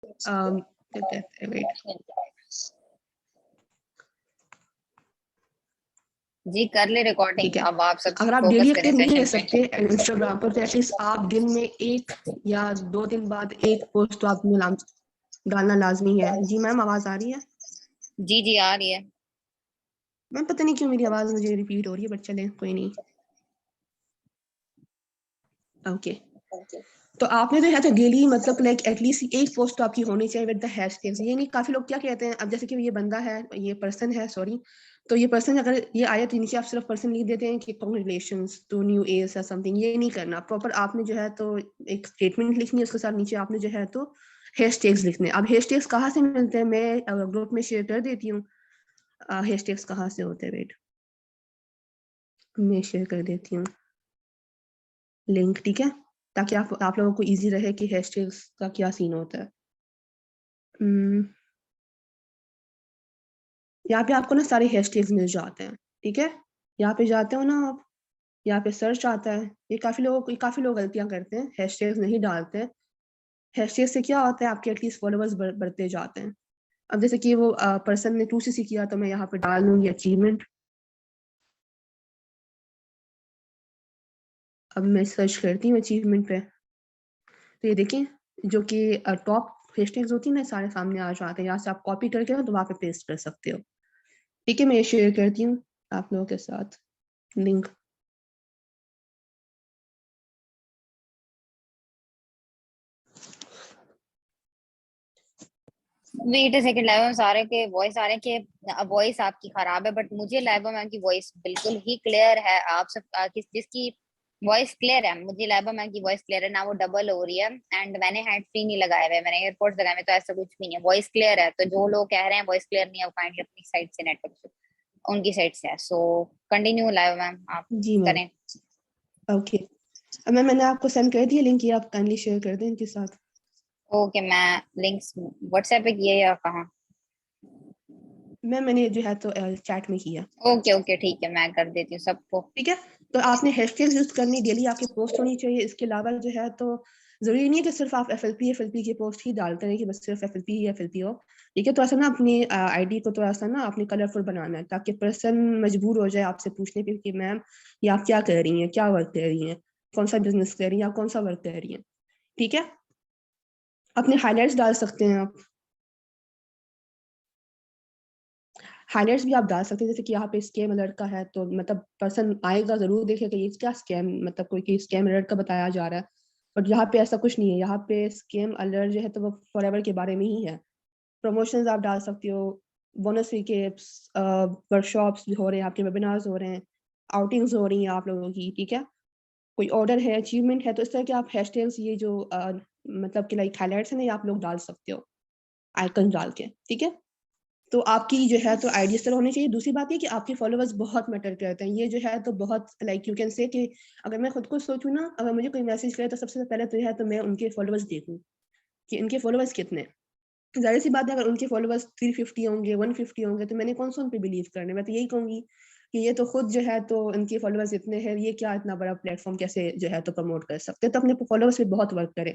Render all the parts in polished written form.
क्या कहते हैं, वेट, जी कर ले रिकॉर्डिंग। ठीक है। अब आप सब अगर आप फोकस डेली करें एक्टिव नहीं रह सेशन पे। सकते इंस्टाग्राम पर, तो एटलीस्ट आप दिन में 1 या 2 दिन बाद एक पोस्ट तो आपने डालना लाजमी है। जी मैम, आवाज आ रही है? जी जी आ रही है। मैम पता नहीं क्यों मेरी आवाज मुझे रिपीट हो रही है, बट चले कोई नहीं। ओके, तो आपने तो है तो डेली मतलब लाइक एटलीस्ट एक पोस्ट तो आपकी होनी चाहिए विद द हैशटैग्स। ये नहीं, काफी लोग क्या कहते हैं, अब जैसे कि ये बंदा है, ये पर्सन है, सॉरी, तो ये पर्सन अगर ये आया तो नीचे आप सिर्फ पर्सन लिख देते हैं कि कांग्रेचुलेशंस टू न्यू एज या समथिंग। ये नहीं करना, प्रॉपर आपने जो है तो एक स्टेटमेंट लिखनी है, उसके साथ नीचे आपने जो है तो हैशटैग्स लिखने। अब हैशटैग्स कहाँ से मिलते हैं, मैं ग्रुप में शेयर कर देती हूँ। हैशटैग्स कहाँ से होते हैं, वेट मैं शेयर कर देती हूँ लिंक, ठीक है, ताकि आप लोगों को इजी रहे कि हैशटैग्स का क्या सीन होता है। यहाँ पे आपको ना सारे हैशटैग्स मिल जाते हैं, ठीक है। यहाँ पे जाते हो ना आप, यहाँ पे सर्च आता है। ये काफी लोग गलतियां करते हैं, हैशटैग्स नहीं डालते हैं। हैशटैग से क्या होता है, आपके एटलीस्ट फॉलोअर्स बढ़ते जाते हैं। अब जैसे कि वो पर्सन ने 2cc किया, तो मैं यहाँ पे डाल दूंगी अचीवमेंट। अब मैं सर्च करती हूँ अचीवमेंट पे, तो ये देखें जो कि टॉप हैशटैग्स होती है ना, सारे सामने आ जाते हैं। यहाँ से आप कॉपी करके ना तो वहाँ पे पेस्ट कर सकते हो, ठीक है। मैं ये शेयर करती हूँ आप लोगों के साथ link. Wait a second, live में सारे के वॉइस आ रहे हैं कि वॉइस आपकी खराब है, बट मुझे लाइव मैम की वॉइस बिल्कुल ही क्लियर है। आप सब जिसकी वॉइस क्लियर है, मुझे लाइव मैम की वॉइस क्लियर है ना, वो डबल हो रही है। एंड मैंने हैंड फ्री नहीं लगाए हुए, मैंने एयरपोर्ट्स लगाए हुए, तो ऐसा कुछ भी नहीं है, वॉइस क्लियर है। तो जो लोग कह रहे हैं वॉइस क्लियर नहीं है, वो काइंडली अपनी साइड से, नेटवर्क से, उनकी साइड से है। सो कंटिन्यू लाइव मैम, आप जी मैम, करें। ओके। अब मैंने आपको सेंड कर दिया लिंक, ये आप काइंडली शेयर कर दें इनके साथ। ओके, मैं लिंक्स व्हाट्सएप पे किए या कहाँ? मैंने जो है तो चैट में किया, ओके ओके ठीक है, मैं कर देती हूँ सबको। ठीक है। तो आपने हैशटैग यूज करनी, डेली आपकी पोस्ट होनी चाहिए। इसके अलावा जो है तो जरूरी नहीं है कि सिर्फ आप एफएलपी की पोस्ट ही डालते रहे कि बस सिर्फ एफएलपी हो, ठीक है। तो ऐसा ना अपनी आईडी को थोड़ा सा ना अपनी कलरफुल बनाना है, ताकि पर्सन मजबूर हो जाए आपसे पूछने पे कि मैम ये आप क्या कर रही हैं, क्या वर्क कर रही हैं, कौन सा बिजनेस कर रही हैं, आप कौन सा वर्क कर रही हैं, ठीक है। अपने हाईलाइट्स डाल सकते हैं आप, हाईलाइट्स भी आप डाल सकते हैं। जैसे कि यहाँ पे स्कैम अलर्ट का है, तो मतलब पर्सन आएगा जरूर देखेगा ये क्या स्कैम, मतलब कोई स्कैम अलर्ट का बताया जा रहा है। बट यहाँ पे ऐसा कुछ नहीं है, यहाँ पे स्कैम अलर्ट जो है तो वो फॉरएवर के बारे में ही है। प्रमोशंस आप डाल सकते हो, बोनस रिकेप्स, वर्कशॉप्स हो रहे हैं आपके, वेबिनार्स हो रहे हैं, आउटिंग्स हो रही हैं आप लोगों की, ठीक है। कोई ऑर्डर है, अचीवमेंट है, तो इस तरह के आप हैशटैग्स ये जो मतलब कि लाइक हाईलाइट्स है ना, ये आप लोग डाल सकते हो आइकन डाल के, ठीक है। तो आपकी जो है तो आइडिया तरह होनी चाहिए। दूसरी बात ये कि आपके फॉलोअर्स बहुत मैटर करते हैं, ये जो है तो बहुत लाइक यू कैन से कि अगर मैं खुद को सोचूं ना, अगर मुझे कोई मैसेज करे तो सबसे पहले तो है तो मैं उनके फॉलोअर्स देखूं कि इनके फॉलोअर्स कितने। जाहिर सी बात है, अगर उनके फॉलोअर्स 350 होंगे, 150 होंगे, तो मैंने कौन सा उन पर बिलीव करना है। मैं तो यही कहूंगी कि ये तो खुद जो है तो इनके फॉलोअर्स इतने हैं, ये क्या इतना बड़ा प्लेटफॉर्म कैसे जो है तो प्रमोट कर सकते हैं। तो अपने फॉलोअर्स पे बहुत वर्क करें।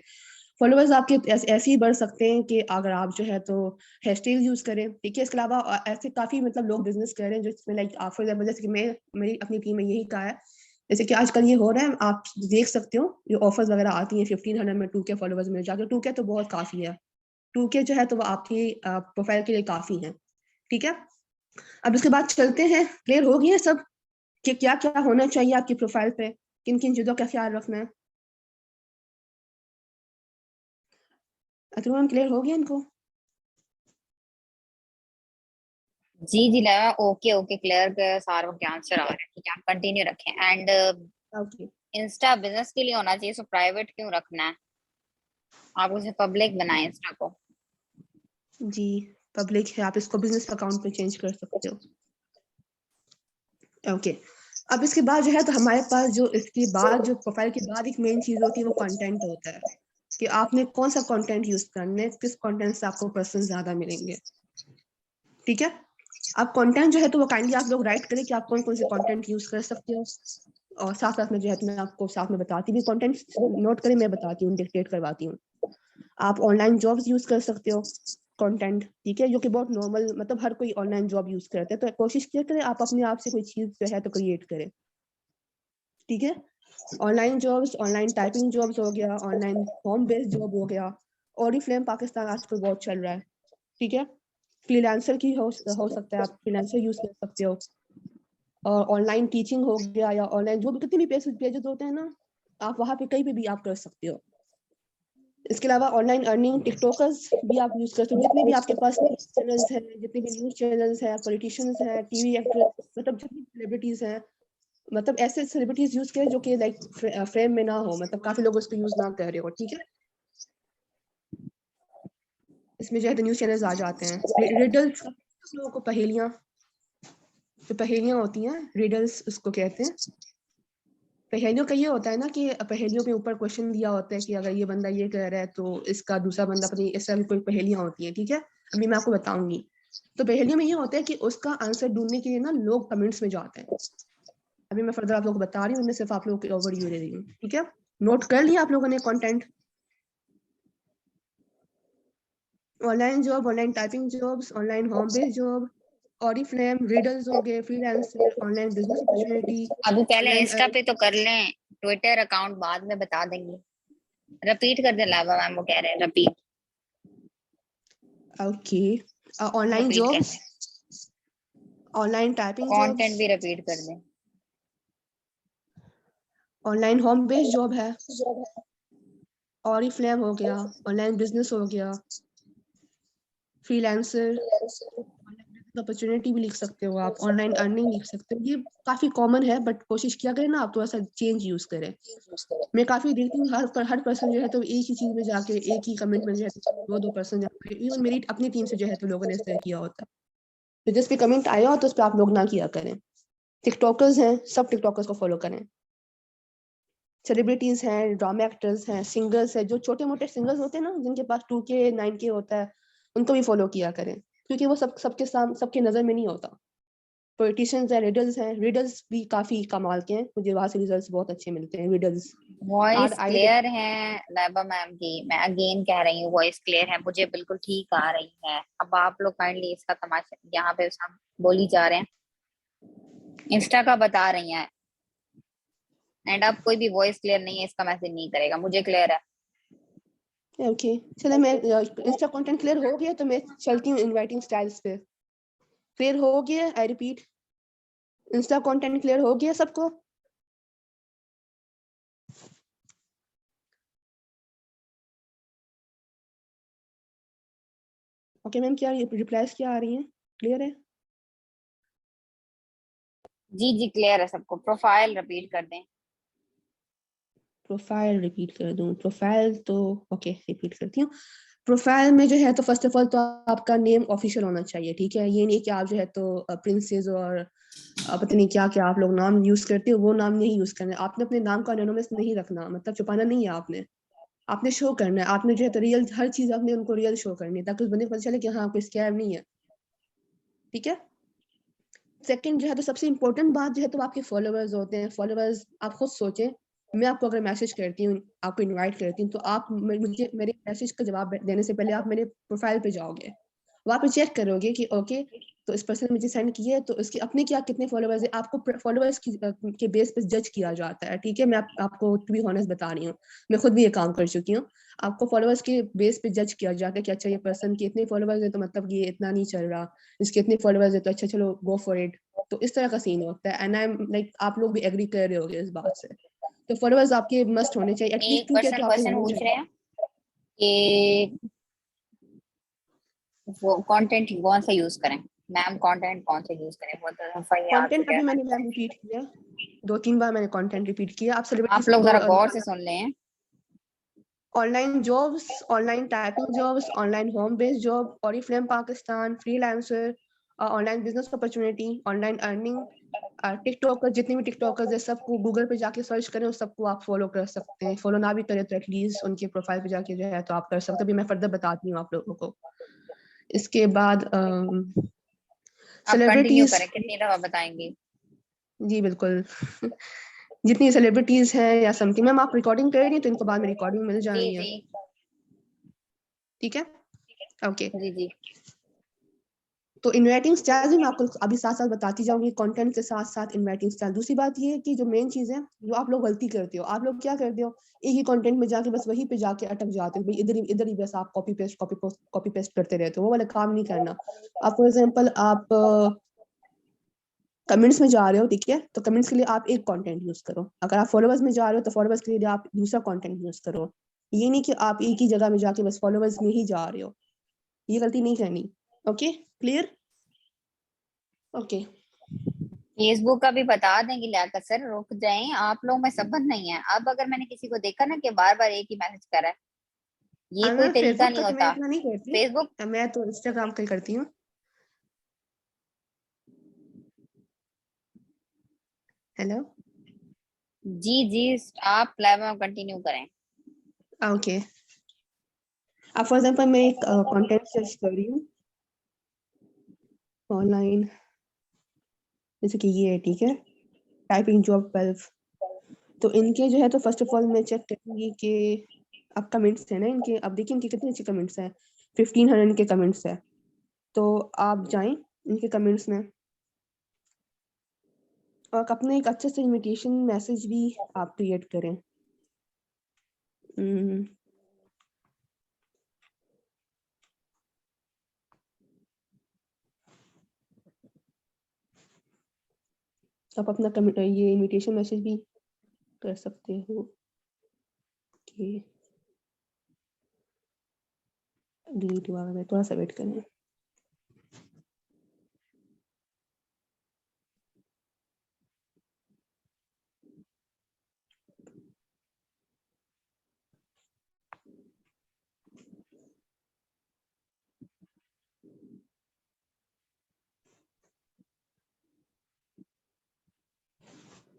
फॉलोअर्स आपके ऐसे ही बढ़ सकते हैं कि अगर आप जो है तो हैशटैग यूज करें, ठीक है। इसके अलावा ऐसे काफी मतलब लोग बिजनेस कर रहे हैं जिसमें लाइक आप फॉर एग्जाम्पल, जैसे कि मैं मेरी अपनी टीम में यही कहा है, जैसे कि आजकल ये हो रहा है, आप देख सकते हो ये ऑफर्स वगैरह आती हैं 1500 में 2K फॉलोअर्स मिल जाते हैं। 2K तो बहुत काफी है, 2K जो है तो वो आपकी प्रोफाइल के लिए काफी है, ठीक है। अब उसके बाद चलते हैं, क्लियर हो गई है सब कि क्या क्या होना चाहिए आपकी प्रोफाइल पे, किन किन चीजों का ख्याल रखना है। अथर्व, क्लियर हो गया इनको? जी जी लगा, ओके ओके क्लियर के सारों के आंसर आ रहे हैं, ठीक है, आप कंटिन्यू रखें। एंड ओके, इंस्टा बिजनेस के लिए होना चाहिए, सो प्राइवेट क्यों रखना है? आप उसे पब्लिक बनाएं इंस्टा को। जी पब्लिक है, आप इसको बिजनेस अकाउंट पे चेंज कर सकते हो, ओके। अब इसके बाद जो है तो हमारे पास जो इसके बाद जो प्रोफाइल के बाद एक मेन चीज होती है वो कंटेंट होता है, कि आपने कौन सा कंटेंट यूज करना है, किस कंटेंट से आपको पर्सन ज्यादा मिलेंगे, ठीक है। अब कंटेंट जो है तो वो काइंडली आप लोग राइट करें कि आप कौन कौन से कंटेंट यूज कर सकते हो। और साथ साथ में जो है तो मैं आपको साथ में बताती भी, कंटेंट नोट करें, मैं बताती हूँ, डिक्टेट करवाती हूँ। आप ऑनलाइन जॉब्स यूज कर सकते हो, कंटेंट, ठीक है, जो कि बहुत नॉर्मल, मतलब हर कोई ऑनलाइन जॉब यूज करता है, तो कोशिश किया करें आप अपने आप से कोई चीज जो है तो क्रिएट करें, ठीक है। Online jobs, online typing jobs हो गया, ऑनलाइन होम बेस्ड जॉब हो गया, ऑरिफ्लेम पाकिस्तान आजकल बहुत चल रहा है, ठीक है। फ्रीलांसर की हो सकता है, आप फ्रीलांसर यूज कर सकते हो, और ऑनलाइन टीचिंग हो गया, या ऑनलाइन जो भी कितने भी पेजेस होते हैं ना, आप वहाँ पे कहीं पे भी आप कर सकते हो। इसके अलावा ऑनलाइन अर्निंग, टिकटॉकर्स भी आप यूज कर सकते हो, जितने भी आपके पास चैनल्स हैं, जितने भी न्यूज चैनल्स हैं, पॉलिटिशियंस हैं, टीवी एक्टर, मतलब जितनी सेलिब्रिटीज हैं, मतलब ऐसे सेलिब्रिटीज यूज करें जो कि लाइक फ्रेम में ना हो, मतलब काफी लोग उसको यूज ना कर रहे हो, ठीक है। इसमें जो है न्यूज चैनल्स आ जाते हैं, रिडल्स, लोगों को पहेलियां, जो पहेलियां होती हैं, रिडल्स उसको कहते हैं। पहेलियों का ये होता है ना कि पहेलियों के ऊपर क्वेश्चन दिया होता है कि अगर ये बंदा ये कह रहा है तो इसका दूसरा बंदा पता नहीं, इस तरह की कोई पहेलियां होती हैं, ठीक है। अभी मैं आपको बताऊंगी। तो पहेलियों में ये होता है कि उसका आंसर ढूंढने के लिए ना लोग कमेंट्स में जाते हैं। अभी मैं फर्दर आप लोगों को बता रही हूँ, मैं सिर्फ आप लोगों की ओवरव्यू दे रही हूँ, ठीक है। नोट कर लिया आप लोगों ने content? Online job, online typing jobs, online home based job, Oriflame, readers हो गए, फ्रीलांसर, ऑनलाइन बिजनेस अपॉर्चुनिटी, अभी पहले ऑनलाइन। इंस्टा पे तो कर लें, ट्विटर अकाउंट बाद में बता देंगे। रिपीट कर दे लाइबा मैम, वो कह रहे हैं repeat. Okay. Online repeat jobs, कैसे? ऑनलाइन टाइपिंग कंटेंट जॉब्स, भी रिपीट कर दें। ऑनलाइन होम बेस्ड जॉब है, ऑरिफ्लेम हो गया, ऑनलाइन बिजनेस हो गया, फ्रीलांसर, अपॉर्चुनिटी भी लिख सकते हो आप, ऑनलाइन अर्निंग लिख सकते हो। ये काफी कॉमन है, बट कोशिश किया करें ना आप थोड़ा सा चेंज यूज करें। मैं काफी देखती हूँ हर पर्सन जो है तो एक ही चीज में जाके, एक ही कमेंट में जो है दो दो पर्सन जाके, इवन मेरी अपनी टीम से जो है तो लोगों ने इस तरह किया होता है। तो जिस पे कमेंट आया हो तो उस पर आप लोग ना किया करें। टिकटॉकर्स हैं, सब टिकटॉकर्स को फॉलो करें। सेलिब्रिटीज हैं, ड्रामा एक्टर्स हैं, सिंगर्स हैं, जो छोटे मोटे सिंगर्स होते हैं ना जिनके पास 2K 9K होता है, उनको भी फॉलो किया करें, क्योंकि वो सबके नजर में नहीं होता। पॉलिटिशियंस हैं, रीडर्स भी काफी कमाल के हैं, मुझे वहां से रिजल्ट्स बहुत अच्छे मिलते हैं, रीडर्स। वॉइस आई क्लियर है लाइबा मैम की, मैं अगेन कह रही हूँ वॉइस क्लियर है, मुझे बिल्कुल ठीक आ रही है। अब आप लोग काइंडली इसका तमाशा यहाँ पे हम बोली जा रहे हैं, इंस्टा का बता रही हैं, एंड अब कोई भी वॉइस क्लियर नहीं है इसका मैसेज नहीं करेगा, मुझे क्लियर है। ओके। चलो, मैं इंस्टा कंटेंट क्लियर हो गया तो मैं चलती हूँ इनवाइटिंग स्टाइल्स पे। क्लियर हो गया, I repeat, Insta content clear हो गया सबको? ओके मैम, क्या रिप्लाईज क्या आ रही हैं? क्लियर है? जी जी क्लियर है सबको। प्रोफाइल रिपीट कर दें। प्रोफाइल रिपीट कर दूं? प्रोफाइल तो ओके, रिपीट करती हूँ। प्रोफाइल में जो है तो फर्स्ट ऑफ ऑल तो आपका नेम ऑफिशियल होना चाहिए, ठीक है। ये नहीं कि आप जो है तो प्रिंसेस और पता नहीं क्या क्या आप लोग नाम यूज करते हो, वो नाम नहीं यूज करना है आपने। अपने नाम का एनोनिमस नहीं रखना, मतलब छुपाना नहीं है आपने। आपने शो करना है, आपने जो है तो रियल हर चीज आपने उनको रियल शो करनी है, ताकि उस बंदे को पता चले कि हाँ कोई स्कैम नहीं है, ठीक है। सेकंड जो है तो सबसे इंपॉर्टेंट बात जो है तो आपके फॉलोअर्स होते हैं। फॉलोअर्स, आप खुद सोचें, मैं आपको अगर मैसेज करती हूँ, आपको इनवाइट करती हूँ, तो आप मुझे मेरे मैसेज का जवाब देने से पहले आप मेरे प्रोफाइल पे जाओगे, वहाँ पे चेक करोगे कि ओके, तो इस पर्सन ने मुझे सेंड किया है, तो इसके अपने क्या कितने फॉलोअर्स है। आपको फॉलोअर्स के बेस पे जज किया जाता है, ठीक है। मैं आपको टू बी ऑनेस्ट बता रही हूँ, मैं खुद भी ये काम कर चुकी हूँ। आपको फॉलोअर्स के बेस पे जज किया जाता है कि अच्छा ये पर्सन के इतने फॉलोअर्स है तो मतलब ये इतना नहीं चल रहा, इसके इतने फॉलोअर्स है तो अच्छा चलो गो फॉर इट। तो इस तरह का सीन होता है, एंड आई एम लाइक, आप लोग भी एग्री कर रहे होगे इस बात से। तो फॉलोअर्स आपके मस्ट होने चाहिए, एटलीस्ट एक 2K पर्सन तो आपके क्वेश्चन होने पूछ चाहिए। रहे हैं कि वो कंटेंट कौन सा यूज करें। मैम कंटेंट कौन सा यूज करें, वो तो दफा ये आ कंटेंट चुका अभी है। मैंने मैम रिपीट किया, 2-3 बार मैंने कंटेंट रिपीट किया। आप आप सेलिब्रिटीज लोग को जरा गौर से सुन लें। Online jobs, online typing jobs, online home based job, Oriflame Pakistan, freelancer, online business opportunity, online earning, TikToker, जितने भी टिकटॉकर्स है सबको गूगल पे जाके सर्च करें, उस सबको आप फॉलो कर सकते हैं। फॉलो ना भी करें तो एटलीस्ट उनके प्रोफाइल पे जाके जो है तो आप कर सकते हैं। अभी मैं फर्दर बताती हूँ आप लोगों को। इसके बाद आप कंटिन्यू सेलिब्रिटीज, करें, कितनी दफा बताएंगी। जी बिल्कुल। जितनी सेलिब्रिटीज हैं या समथिंग, मैम आप रिकॉर्डिंग कर रही हैं तो इनको बाद में रिकॉर्डिंग मिल जी जानी है। जी ठीक है, ओके। जी जी। तो इन्वाइटिंग स्टाइल भी मैं आपको अभी साथ साथ बताती जाऊंगी, कंटेंट के साथ साथ इन्वाइटिंग स्टाइल। दूसरी बात ये है कि जो मेन चीज है, जो आप लोग गलती करते हो, आप लोग क्या करते हो, एक ही कंटेंट में जाके बस वहीं पे जाके अटक जाते हो, भाई इधर ही बस आप कॉपी पेस्ट करते रहते हो, वो वाला काम नहीं करना। आप फॉर एग्जाम्पल आप कमेंट्स में जा रहे हो, ठीक है, तो कमेंट्स के लिए आप एक कंटेंट यूज करो। अगर आप फॉलोवर्स में जा रहे हो तो फॉलोवर्स के लिए आप दूसरा कंटेंट यूज करो। ये नहीं कि आप एक ही जगह में जाके बस फॉलोवर्स में ही जा रहे हो, ये गलती नहीं करनी। Okay, clear, okay. फेसबुक का भी बता दें कि लियाकत सर रुक जाएं, आप लोग में सबक नहीं है। अब अगर मैंने किसी को देखा ना कि बार बार एक ही मैसेज कर रहा है, ये कोई मैं तरीका फेसबुक का नहीं तो मैं होता। इतना नहीं करती, फेसबुक, मैं तो इंस्टाग्राम का ही करती हूँ। हेलो, जी जी, आप लाइव में कंटिन्यू करें। ओके। अब फॉर एग्जांपल मैं एक कंटेंट सर्च कर रही हूँ ऑनलाइन, जैसे कि ये है, ठीक है, टाइपिंग जॉब 12। तो इनके जो है, तो फर्स्ट ऑफ ऑल मैं चेक करूंगी कि अब कमेंट्स है ना इनके, अब देखिए इनके कितने अच्छे कमेंट्स हैं, 1500 के कमेंट्स है। तो आप जाएं इनके कमेंट्स में और अपने एक अच्छे से इनविटेशन मैसेज भी आप क्रिएट करें। हम्म, आप अपना ये इनविटेशन मैसेज भी कर सकते हो कि डिलीट हुआ है, थोड़ा सा वेट करें।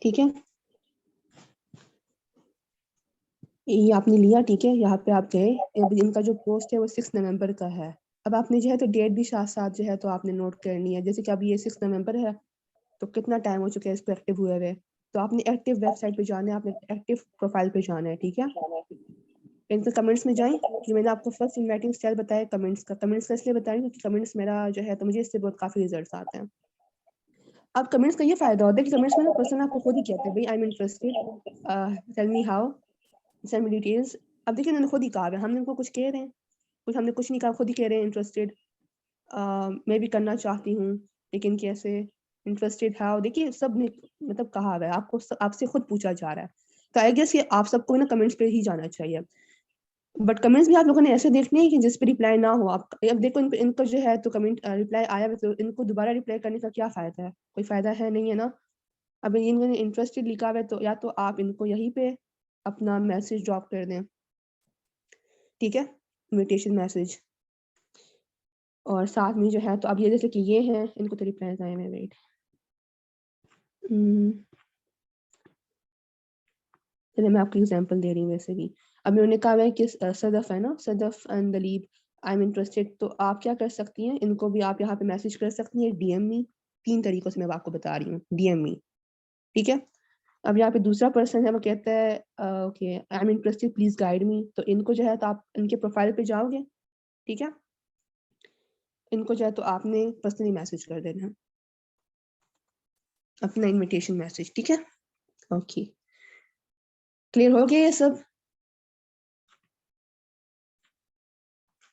ठीक है, ये आपने लिया, ठीक है, यहाँ पे आप गए। अब इनका जो पोस्ट है वो 6 नवंबर का है। अब आपने जो है तो डेट भी साथ साथ जो है तो आपने नोट करनी है। जैसे कि अभी ये 6 नवंबर है, तो कितना टाइम हो चुका है इसको एक्टिव हुए हुए। तो आपने एक्टिव वेबसाइट पे जाना है, आपने एक्टिव प्रोफाइल पे जाना है, ठीक है। इनके कमेंट्स में जाएं, जो मैंने आपको फर्स्ट इन्वाइटिंग स्टाइल बताया कमेंट्स का इसलिए बताया क्योंकि कमेंट्स मेरा जो है तो मुझे इससे बहुत काफी रिजल्ट आते हैं। अब कमेंट्स का ये फायदा होता है कि कमेंट्स में ना पर्सन आपको खुद ही कहते हैं, भाई I am interested, tell me how, send me details. अब देखिए उन्होंने खुद ही कहा है, हमने उनको कुछ कह रहे हैं, कुछ हमने कुछ नहीं कहा, खुद ही कह रहे हैं इंटरेस्टेड, मैं भी करना चाहती हूँ, लेकिन कैसे, इंटरेस्टेड है। देखिए सब ने मतलब कहा हुआ है, आपको आपसे खुद पूछा जा रहा है। तो आई गेस ये आप सबको ना कमेंट्स पे ही जाना चाहिए। बट कमेंट्स भी आप लोगों ने ऐसे देखने हैं कि जिस पे रिप्लाई ना हो। आप अब देखो इनको जो है तो कमेंट रिप्लाई आया है, तो इनको दोबारा रिप्लाई करने का क्या फायदा है, कोई फायदा है नहीं, है ना। अब इन्होंने इंटरेस्टेड लिखा हुआ है, तो या तो आप इनको यहीं पे अपना मैसेज ड्रॉप कर दें, ठीक है, इनविटेशन मैसेज। और साथ में जो है तो अब ये जैसे कि ये हैं, इनको तो रिप्लाई आए हैं, वेट, चलिए मैं आपको एग्जांपल दे रही हूँ वैसे भी। अब मैंने कहा है कि सदफ है ना, Sadaf and दलीब, I am interested. तो आप क्या कर सकती हैं, इनको भी आप यहाँ पे मैसेज कर सकती हैं, डीएम मी। 3 तरीकों से मैं आपको बता रही हूँ, डीएम मी, ठीक है। अब यहाँ पे दूसरा पर्सन है, वो कहता है okay I am interested, please guide me. तो इनको जो है तो आप इनके प्रोफाइल पे जाओगे, ठीक है, इनको जो है तो आपने पर्सनली मैसेज कर देना है, अपना इनविटेशन मैसेज, ठीक है, ओके। क्लियर हो गया ये सब,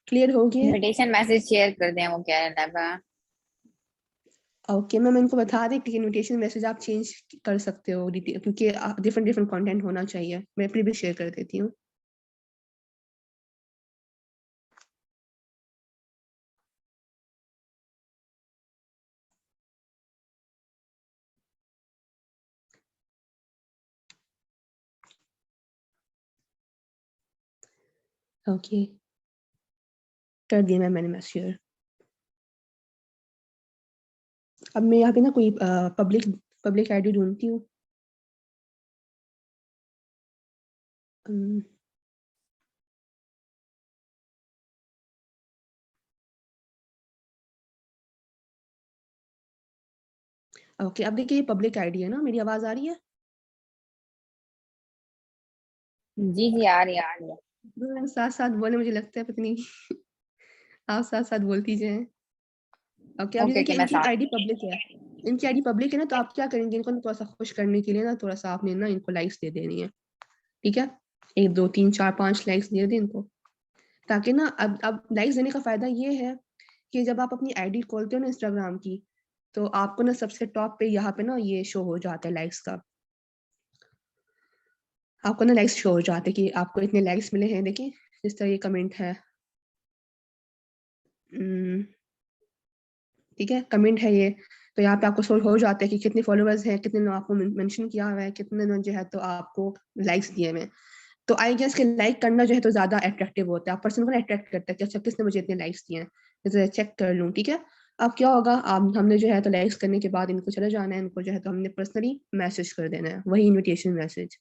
क्लियर हो गया। इनविटेशन मैसेज शेयर कर दें, वो क्या है लगा। ओके मैम, इनको बता दें कि इनविटेशन मैसेज आप चेंज कर सकते हो डिटेल, क्योंकि डिफरेंट डिफरेंट कंटेंट होना चाहिए। मैं फिर भी शेयर कर देती हूँ। ओके, कर दिया मैम मैंने मैसेज शेयर। अब मैं यहाँ पे ना कोई पब्लिक पब्लिक आईडी ढूंढती हूँ। ओके, अब देखिए ये पब्लिक आईडी है ना, मेरी आवाज आ रही है। जी जी, आ रही है आ रही है। साथ साथ बोले, मुझे लगता है पता नहीं आप साथ साथ बोलती जाए। ओके, अभी ओके देखिए मैं इनकी साथ। आईडी पब्लिक है, इनकी आईडी पब्लिक है ना, तो आप क्या करेंगे, इनको ना थोड़ा सा खुश करने के लिए ना थोड़ा सा आपने ना इनको लाइक्स दे देनी है। ठीक है, 1 2 3 4 5 लाइक्स दे दें इनको, ताकि ना अब लाइक्स देने का फायदा ये है कि जब आप अपनी आईडी खोलते हो ना इंस्टाग्राम की, तो आपको ना सबसे टॉप पे यहाँ पे ना ये शो हो जाता है लाइक्स का। आपको ना लाइक्स शो हो जाते हैं कि आपको इतने लाइक्स मिले हैं। देखिए जिस तरह ये कमेंट है, ठीक है, कमेंट है ये, तो यहाँ पे आपको शो हो जाता है कि कितने फॉलोअर्स हैं, कितने ने आपको मेंशन किया हुआ है, कितने ने जो है तो आपको लाइक्स दिए हुए हैं। तो आई गेस कि लाइक करना जो है तो ज्यादा अट्रैक्टिव होता है, आप पर्सन को अट्रैक्ट करता है कि अच्छा किसने मुझे इतने लाइक्स दिए हैं, जैसे चेक कर लूँ। ठीक है, अब क्या होगा, आप हमने जो है तो लाइक्स करने के बाद इनको चले जाना है, इनको जो है तो हमने पर्सनली मैसेज कर देना है, वही invitation message.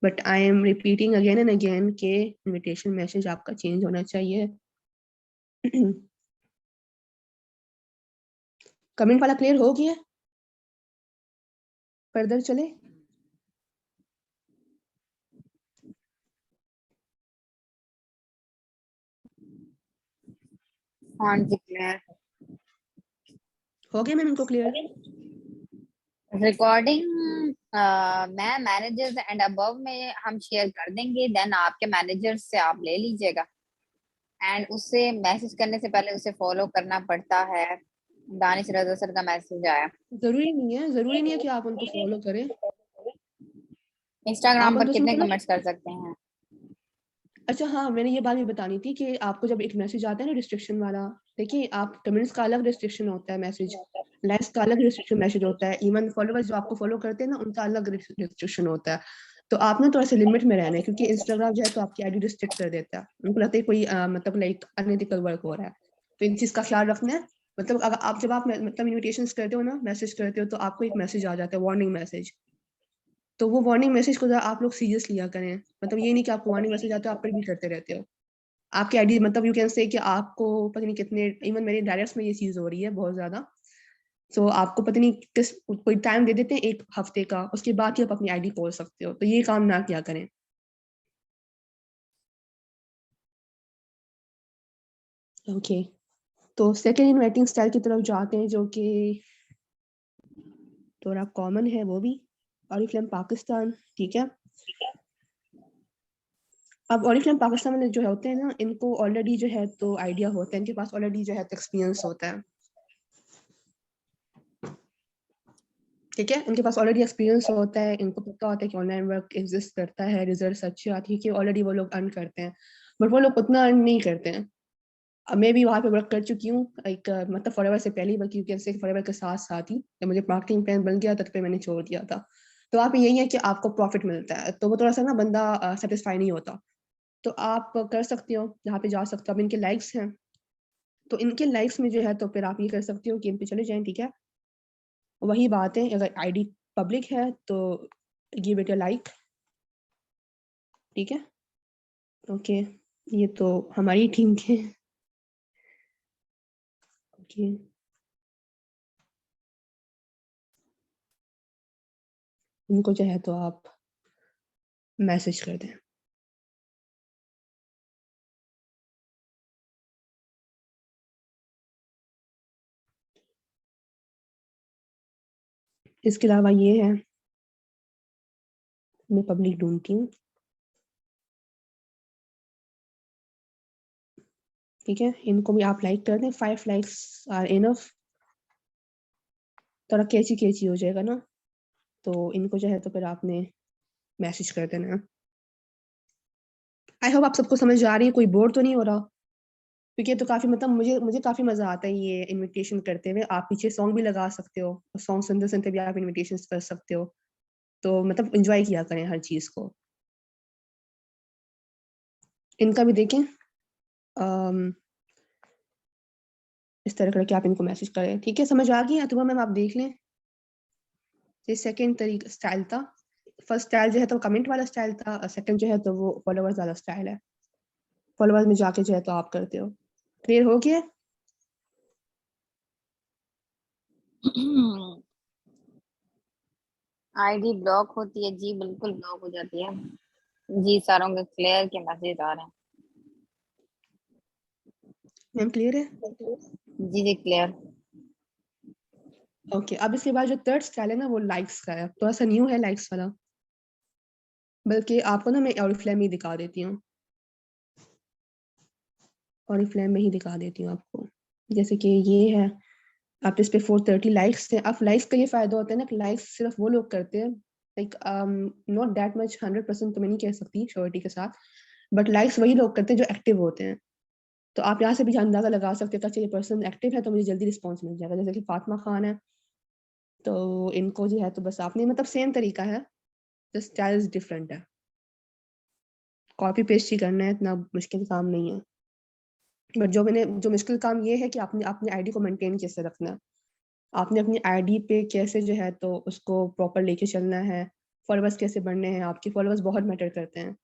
But I am repeating again and again के इन्विटेशन मैसेज आपका चेंज होना चाहिए। कमेंट वाला क्लियर हो गया, फर्दर चले। हाँ जी क्लियर। हो गया मैम इनको क्लियर। रिकॉर्डिंग मैं मैनेजर्स एंड अबव में हम शेयर कर देंगे, देन आपके मैनेजर्स से आप ले लीजिएगा। एंड उससे मैसेज करने से पहले उसे फॉलो करना पड़ता है। दानिश रजा सर का मैसेज आया। जरूरी नहीं है कि आप उनको फॉलो करें, आप इंस्टाग्राम उन पर दूसरों कितने को ना। कमेंट्स कर सकते हैं? अच्छा हाँ, मैंने ये बात भी बतानी थी कि आपको जब एक मैसेज आता है ना रिस्ट्रिक्शन वाला, देखिए आप कमेंट्स का अलग रिस्ट्रिक्शन होता है मैसेज, लाइक्स का अलग रिस्ट्रिक्शन मैसेज होता है, इवन फॉलोअर्स जो आपको फॉलो करते हैं ना उनका अलग रिस्ट्रिक्शन होता है। तो आप ना थोड़ा सा लिमिट में रहना है, क्योंकि इंस्टाग्राम जो है तो आपकी आईडी रिस्ट्रिक्ट कर देता है, उनको लगता है कोई मतलब लाइक अनएथिकल वर्क हो रहा है। तो इन चीज का ख्याल रखना है। मतलब अगर आप जब आप मतलब इन्विटेशन करते हो ना, मैसेज करते हो, तो आपको एक मैसेज आ जाता है, वार्निंग मैसेज। तो वो वार्निंग मैसेज को आप लोग सीरियस लिया करें, मतलब ये नहीं कि आपको वार्निंग मैसेज आता है आप पर भी करते रहते हो। आपकी आईडी मतलब यू कैन से कि आपको पता नहीं कितने, इवन मेरे डायरेक्ट्स में ये चीज हो रही है बहुत ज्यादा। सो आपको पता नहीं किस कोई टाइम दे देते हैं 1 हफ्ते का, उसके बाद ही आप अपनी आईडी खोल सकते हो, तो ये काम ना किया करें। ओके, तो सेकेंड इनवाइटिंग स्टाइल की तरफ जाते हैं, जो कि थोड़ा कॉमन है वो भी, ऑरिफ्लेम पाकिस्तान। ठीक है, अब ऑरिफ्लेम पाकिस्तान में जो होते हैं ना, इनको ऑलरेडी जो है तो आइडिया होता है, इनके पास ऑलरेडी जो है तो एक्सपीरियंस होता है। ठीक है, इनके पास ऑलरेडी एक्सपीरियंस होता है, इनको पता होता है कि ऑनलाइन वर्क एग्जिस्ट करता है, रिजल्ट अच्छे आती है, कि ऑलरेडी वो लोग अर्न करते हैं। बट वो लोग उतना अर्न नहीं करते हैं। अब मैं भी वहाँ पे वर्क कर चुकी हूँ एक मतलब फॉरएवर से पहले, बल्कि यू कैन से फॉरएवर के साथ साथ ही जब मुझे मार्केटिंग प्लान बन गया तब पे मैंने छोड़ दिया था। तो वहाँ पे यही है कि आपको प्रॉफिट मिलता है, तो वो थोड़ा सा ना बंदा सेटिस्फाई नहीं होता। तो आप कर सकते हो, यहाँ पे जा सकते हो। अब इनके लाइक्स हैं, तो इनके लाइक्स में जो है तो फिर आप ये कर सकते हो कि इन पे चले जाएं। ठीक है, वही बात है, अगर आईडी पब्लिक है तो गिव इट अ लाइक। ठीक है, ओके, ये तो हमारी टीम के। ओके, इनको जो है तो आप मैसेज कर दें। इसके अलावा ये है, मैं पब्लिक ढूंढती हूँ। ठीक है, इनको भी आप लाइक कर दें, 5 लाइक्स आर इनफ। थोड़ा कैची कैची हो जाएगा ना, तो इनको जो है तो फिर आपने मैसेज कर देना है। आई होप आप सबको समझ आ रही है, कोई बोर तो नहीं हो रहा, क्योंकि ये तो काफी मतलब मुझे मुझे काफी मजा आता है ये इनविटेशन करते हुए। आप पीछे सॉन्ग भी लगा सकते हो, सॉन्ग सुनते सुनते भी आप इनविटेशन कर सकते हो, तो मतलब एंजॉय किया करें हर चीज को। इनका भी देखें, इस तरह करके आप इनको मैसेज करें। ठीक है, समझ आ गई तो मैम आप देख लें। ये सेकंड तरीका स्टाइल था। फर्स्ट स्टाइल जो है तो कमेंट वाला स्टाइल था, और सेकंड जो है तो वो फॉलोवर्स वाला स्टाइल है। फॉलोवर्स में जाके जो है तो आप करते हो। क्लियर हो गया? आईडी ब्लॉक होती है जी, बिल्कुल ब्लॉक हो जाती है। जी सारों के क्लियर के मैसेज आ रहे मैम क्लियर है? हैं। जी जी क्लियर। ओके, अब इसके बाद जो थर्ड स्टाइल है ना वो लाइक्स का है, थोड़ा सा न्यू है लाइक्स वाला। बल्कि आपको ना मैं ऑरिफ्लेम ही दिखा देती हूँ, ऑरिफ्लेम में ही दिखा देती हूँ आपको। जैसे कि ये है, आप इस पे 430 लाइक्स हैं। अब लाइक्स का ये फायदा होता है ना कि लाइक्स सिर्फ वो लोग करते हैं, लाइक नॉट दैट मच, 100% तो मैं नहीं कह सकती श्योरिटी के साथ, बट लाइक्स वही लोग करते हैं जो एक्टिव होते हैं। तो आप यहाँ से भी अंदाजा लगा सकते हैं कि अच्छा ये पर्सन एक्टिव है तो मुझे जल्दी रिस्पॉन्स मिल जाएगा। जैसे कि फातिमा खान है, तो इनको जो है तो बस आपने मतलब सेम तरीका है, जस्ट स्टाइल्स डिफरेंट है। कॉपी पेस्ट ही करना है, इतना मुश्किल काम नहीं है। बट जो मुश्किल काम ये है कि आपने अपनी आईडी को मेंटेन कैसे रखना है। आपने अपनी आईडी पे कैसे जो है तो उसको प्रॉपर लेके चलना है, फॉलोअर्स कैसे बढ़ने हैं, आपके फॉलोअर्स बहुत मैटर करते हैं।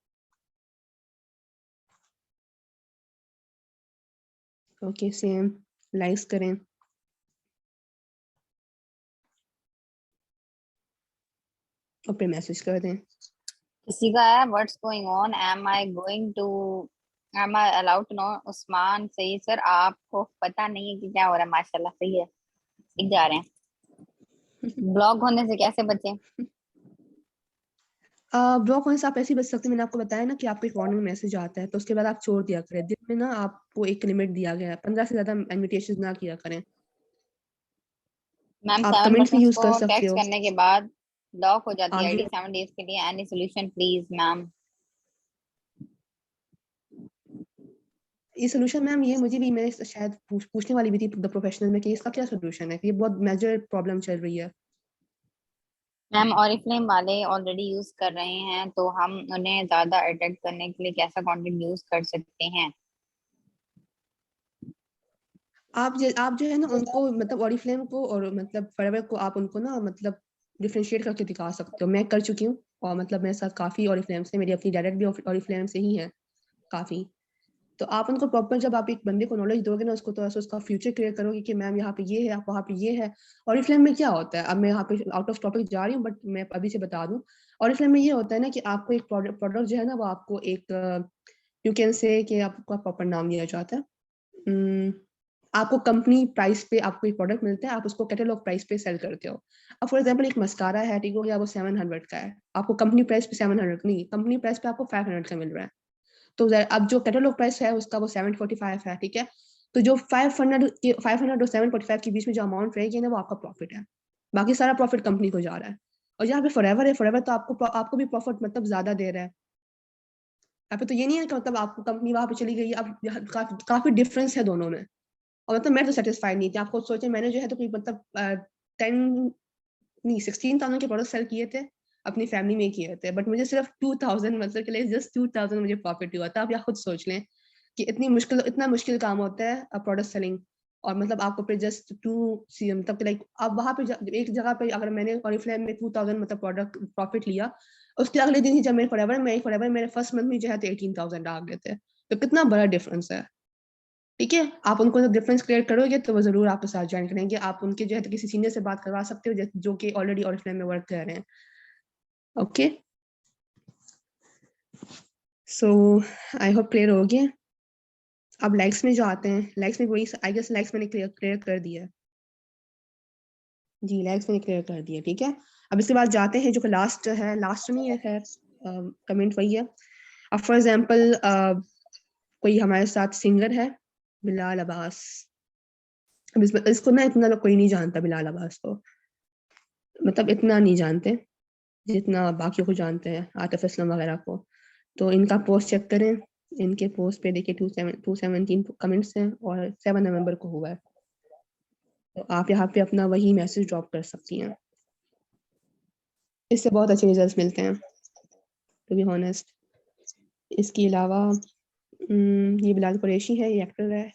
ओके सेम, लाइक्स करें और फिर मैसेज कर दें। किसी का है what's going on, am I allowed to know. Usman सही सर, आपको पता नहीं है कि क्या हो रहा है? माशाल्लाह सही है, सीख जा रहे हैं। ब्लॉक होने से कैसे बचें? ब्लॉक होने से आप ऐसे ही बच सकते हैं। मैंने आपको बताया ना कि आपको एक वार्निंग मैसेज आता है तो उसके बाद आप छोड़ दिया करें। दिन में ना आपको एक लिमिट दिया गया है, 15 से ज्यादा इन्विटेशन ना किया करें। मैम आप 7 कमेंट्स भी पर्सन यूज को कर सकते टेक्स्ट हो। करने के बाद लॉक हो जाती आप है जो आईडी 7 डेज के लिए, एनी सोल्यूशन प्लीज मैम? ये सोल्यूशन मैम, ये मुझे भी, मैं शायद पूछने वाली भी थी द प्रोफेशनल में कि इसका क्या सोल्यूशन है, कि ये बहुत मेजर प्रॉब्लम चल रही है। मैम ऑरिफ्लेम वाले ऑलरेडी यूज कर रहे हैं, तो हम उन्हें ज्यादा अटेंड करने के लिए कैसा कंटेंट यूज कर सकते हैं? आप जो है ना उनको मतलब ऑरिफ्लेम को और मतलब फॉरएवर को आप उनको ना मतलब डिफरेंशिएट करके दिखा सकते हो। मैं कर चुकी हूँ, और मतलब मेरे साथ काफी ऑरिफ्लेम से, मेरी अपनी डायरेक्ट भी ऑरिफ्लेम से ही है काफी। तो आप उनको प्रॉपर, जब आप एक बंदे को नॉलेज दोगे ना, उसको थोड़ा सा उसका फ्यूचर क्लियर करोगे कि मैम यहाँ पे ये है, आप वहाँ पे ये है। ऑरिफ्लेम में क्या होता है, अब मैं यहाँ पे आउट ऑफ टॉपिक जा रही हूँ बट मैं अभी से बता दूं। ऑरिफ्लेम में ये होता है ना कि आपको एक प्रोडक्ट जो है ना वो आपको एक, यू कैन से कि आपका प्रॉपर नाम दिया जाता है। हम्म, आपको कंपनी प्राइस पे आपको एक प्रोडक्ट मिलता है, आप उसको कैटलॉग प्राइस पे सेल करते हो। अब फॉर एग्जांपल एक मस्कारा है, ठीक हो गया, वो 700 का है, आपको कंपनी प्राइस पे 700 नहीं, कंपनी प्राइस पे आपको 500 का मिल रहा है। तो अब जो कैटलॉग प्राइस है उसका वो 745 है, ठीक है। तो जो 500 और 745 के बीच में जो अमाउंट रहेगी ना वो आपका प्रॉफिट है। बाकी सारा प्रॉफिट कंपनी को जा रहा है। और यहाँ पे फॉरएवर है, फॉरएवर तो आपको भी प्रॉफिट मतलब ज्यादा दे रहा है। यहाँ पे तो ये नहीं है कि मतलब आपको कंपनी वहां पे चली गई, अब काफी डिफरेंस है दोनों में। और मतलब मैं तो सेटिस्फाइड नहीं थी, आपको सोचे मैंने जो है तो कोई मतलब 10 नहीं 16,000 के प्रोडक्ट सेल किए थे, अपनी फैमिली में ही किए थे, बट मुझे सिर्फ 2,000 मतलब के लिए जस्ट 2,000 मुझे प्रॉफिट हुआ था। आप या खुद सोच लें कि इतना मुश्किल काम होता है प्रोडक्ट सेलिंग। और मतलब आपको फिर जस्ट टू सी मतलब लाइक अब वहां पे एक जगह पे अगर मैंने ऑरिफ्लेम में 2,000 मतलब प्रोडक्ट प्रॉफिट लिया, उसके अगले दिन ही जब मेरे फॉरएवर मेरे फर्स्ट मंथ में जो है तो 18,000 आ गए थे। तो कितना बड़ा डिफरेंस है। ठीक है, आप उनको जब डिफरेंस क्लियर करोगे तो वो जरूर आपके साथ ज्वाइन करेंगे। आप उनके जो है तो किसी सीनियर से बात करवा सकते हो जो कि ऑलरेडी ऑरिफ्लेम में वर्क कर रहे हैं। Okay, so I hope clear हो गया। अब लाइक्स में जो आते हैं, लाइक्स में वही आई गेस लाइक्स मैंने क्लियर क्लियर कर दिया है। जी लाइक्स मैंने क्लियर कर दिया, ठीक है। अब इसके बाद जाते हैं जो कि लास्ट है, लास्ट नहीं है खैर, कमेंट वही है। अब फॉर एग्जाम्पल कोई हमारे साथ सिंगर है, बिलाल अब्बास। अब इसको ना इतना कोई नहीं जानता बिलाल अब्बास को, मतलब इतना नहीं जानते जितना बाकियों को जानते हैं, आतिफ असलम वगैरह को। तो इनका पोस्ट चेक करें, इनके पोस्ट पे देखिए 217 कमेंट्स हैं और 7 नवंबर को हुआ है। तो आप यहाँ पे अपना वही मैसेज ड्रॉप कर सकती हैं, इससे बहुत अच्छे रिजल्ट्स मिलते हैं टू बी ऑनेस्ट। इसके अलावा ये बिलाल कुरैशी है, ये एक्टर है।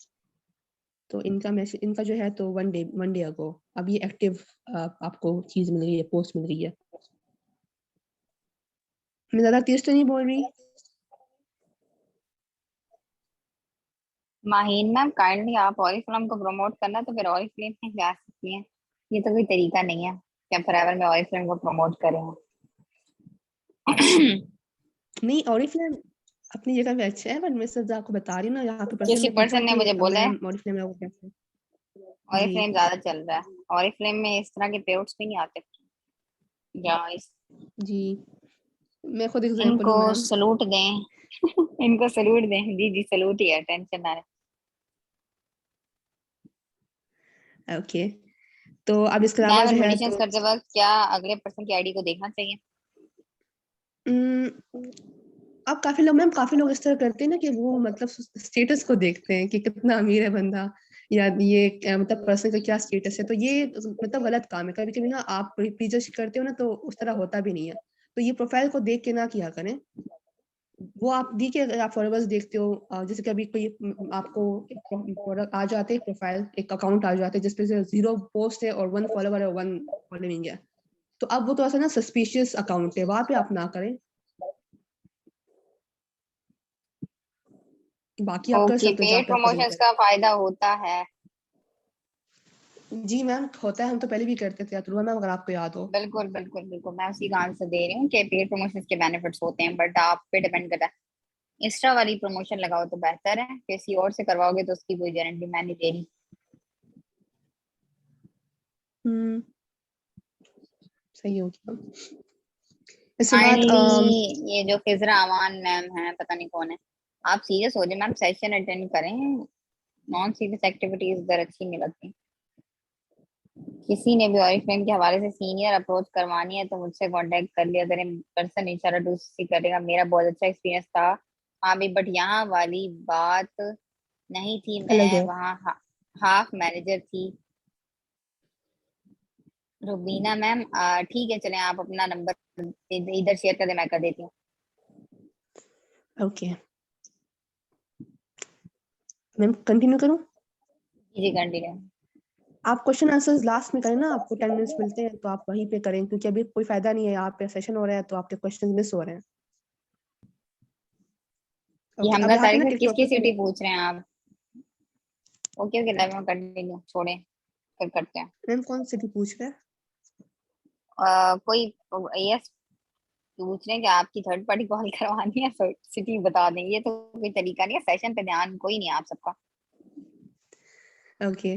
तो इनका जो है तो वन डे अगो अब ये एक्टिव आपको चीज मिल रही है, पोस्ट मिल रही है। मैं ज्यादा तेज तो नहीं बोल रही? माहीन मैम काइंडली आप ऑरिफ्लेम को प्रमोट करना तो फिर ऑरिफ्लेम में जा सकती हैं। ये तो कोई तरीका नहीं है कि हम फॉरएवर में ऑरिफ्लेम को प्रमोट करें। नहीं, ऑरिफ्लेम अपनी जगह पे अच्छा है, बट मैं सिर्फ आपको बता रही हूँ ना, यहाँ पे पर्सन किसी ने पूछा पर्सन ने कि मुझे बोला है मैम ऑरिफ्लेम है वो कैसे। जी ऑरिफ्लेम ज्यादा चल रहा है। ऑरिफ्लेम में इस तरह के पेट्स भी नहीं आते गाइस। जी, मैं खुद एग्जांपल इनको हूँ मैम। सलूट दें। इनको सलूट दें, जी जी सलूट ही है, टेंशन ना लें। ओके, तो अब इसके अलावा मैम जो है एडमिशन तो करते वक्त क्या अगले पर्सन की आईडी को देखना चाहिए? उम, अब काफी लोग इस तरह करते हैं ना कि वो मतलब स्टेटस को देखते हैं कि कितना अमीर है बंदा, या ये मतलब पर्सन का क्या स्टेटस है, तो ये मतलब गलत काम है। कभी कभी ना आप प्रीजज करते हो ना, तो उस तरह होता भी नहीं है। तो ये प्रोफाइल को देख के ना किया करें। वो आप देखिए, अगर आप फॉलोअर्स देखते हो, जैसे कि अभी कोई आपको आ जाते हैं प्रोफाइल, एक अकाउंट आ जाते हैं जिसपे से 0 पोस्ट है और 1 फॉलोवर है, 1 फॉलोइंग है, तो अब वो तो ऐसा ना सस्पिशियस अकाउंट है, वहां पे आप ना करें। बाकी आप कर ओके, सकते हो जहाँ पेड पे आपका दिल प्रमोशंस करे। का फायदा होता है। जी मैम, होता है, हम तो पहले भी करते थे अथर्वा मैम, अगर आपको याद हो। बिल्कुल बिल्कुल बिल्कुल, मैं उसी का आंसर दे रही हूँ कि पेड प्रमोशंस के बेनिफिट्स होते हैं, बट आप पे डिपेंड करता है। इंस्टा वाली प्रमोशन लगाओ तो बेहतर है, किसी और से करवाओगे तो उसकी कोई गारंटी मैं नहीं दे रही। हम्म, सही हो गया। इसके बाद फाइनली ये जो खिजरा अमान मैम है, पता नहीं कौन है, आप सीरियस हो जाए मैम, सेशन अटेंड करें। नॉन सीरियस एक्टिविटीज इधर अच्छी नहीं लगती। किसी ने भी ऑरिफ्लेम के हवाले से सीनियर अप्रोच करवानी है तो मुझसे कांटेक्ट कर लिया करें, पर्सन इंशाल्लाह दूसरी करेगा। मेरा बहुत अच्छा एक्सपीरियंस था। हाँ भी, बट यहाँ वाली बात नहीं थी, अलग मैं है। वहाँ हाफ मैनेजर थी। रुबीना मैम, ठीक है, चलें आप अपना नंबर इधर शेयर कर दे, मैं कर देती हूँ। ओके मैम, कंटिन्यू करूँ? जी जी कंटिन्यू। आप क्वेश्चन आंसर्स लास्ट में करें ना, आपको 10 मिनट्स मिलते हैं तो आप वहीं पे करें, क्योंकि अभी कोई फायदा नहीं है, यहाँ पे सेशन हो रहा है तो आपके क्वेश्चन मिस हो रहे हैं। ये ओके, अब हमजा यहाँ पे तारिक ना से किसकी टिकटॉकर को सिटी लेते हैं। पूछ रहे हैं आप? ओके ओके, लाइव में कंटिन्यू छोड़ें, फिर करते हैं। मैम कौन सी भी पूछ रहे हैं? कोई यस पूछ रहे हैं कि आपकी थर्ड पार्टी कॉल करवानी है, सिटी बता दें। ये तो कोई तरीका नहीं है, सेशन पे ध्यान कोई नहीं है आप सबका। ओके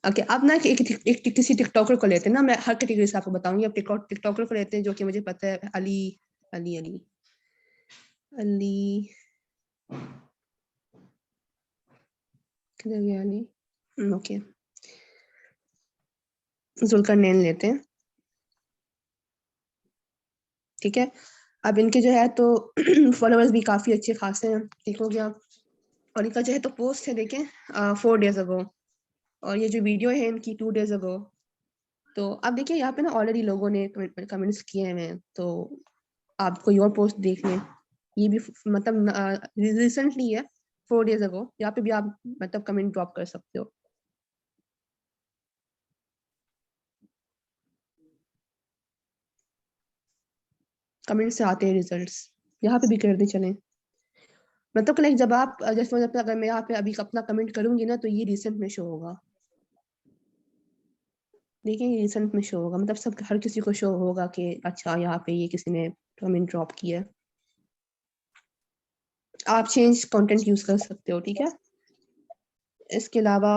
ओके, अब ना किसी टिकटॉकर को लेते हैं ना, मैं हर कैटेगरी से आपको बताऊंगी। अब टिकटॉकर को लेते हैं जो कि मुझे पता है, अली अली अली अली, किधर गया अली? ओके, जुल्करनैन लेते हैं। ठीक है, अब इनके जो है तो फॉलोअर्स भी काफी अच्छे खासे हैं, ठीक हो गया। और इनका जो है तो पोस्ट है, देखें 4 डेज अगो, और ये जो वीडियो है इनकी 2 डेज अगो। तो अब देखिए यहाँ पे ना ऑलरेडी लोगों ने कमेंट्स किए हुए हैं, तो आप कोई और पोस्ट देख लें। ये भी मतलब रिसेंटली है, 4 डेज अगो, यहाँ पे भी आप मतलब कमेंट ड्रॉप कर सकते हो। कमेंट से आते हैं रिजल्ट्स, यहाँ पे भी कर दे चलें। मतलब लाइक जब आप जैसे मतलब अगर मैं यहाँ पे अभी अपना कमेंट करूंगी ना, तो ये रिसेंट में शो होगा। देखिए ये रिसेंट में शो होगा, मतलब सब हर किसी को शो होगा कि अच्छा यहाँ पे ये किसी ने कमेंट ड्रॉप किया है। आप चेंज कंटेंट यूज कर सकते हो, ठीक है। इसके अलावा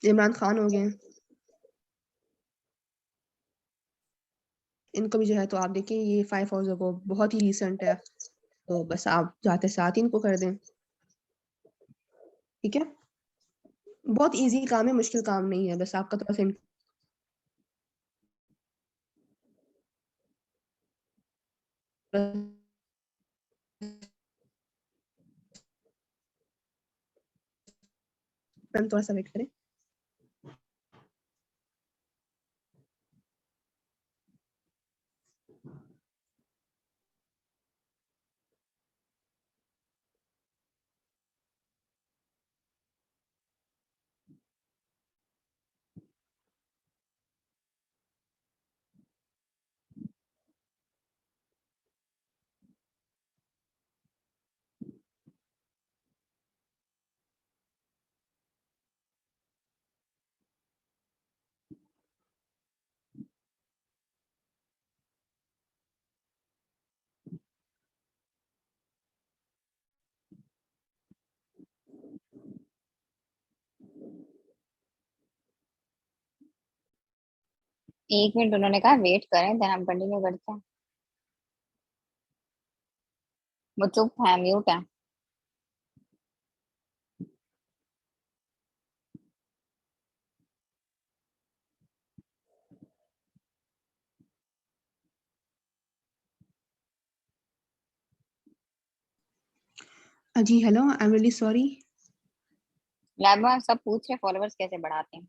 इमरान खान हो गए, इनको भी जो है तो आप देखें, ये 5 hours ago, बहुत ही रिसेंट है, तो बस आप जाते साथ ही इनको कर दें। ठीक है, बहुत इजी काम है, मुश्किल काम नहीं है, बस आपका थोड़ा सा थोड़ा सा वेट करें। एक मिनट, उन्होंने कहा वेट करें, देन हम कंटिन्यू करते हैं। वो चुप है, म्यूट है। जी hello, I am really sorry. Lab सब पूछ रहे फॉलोअर्स कैसे बढ़ाते हैं।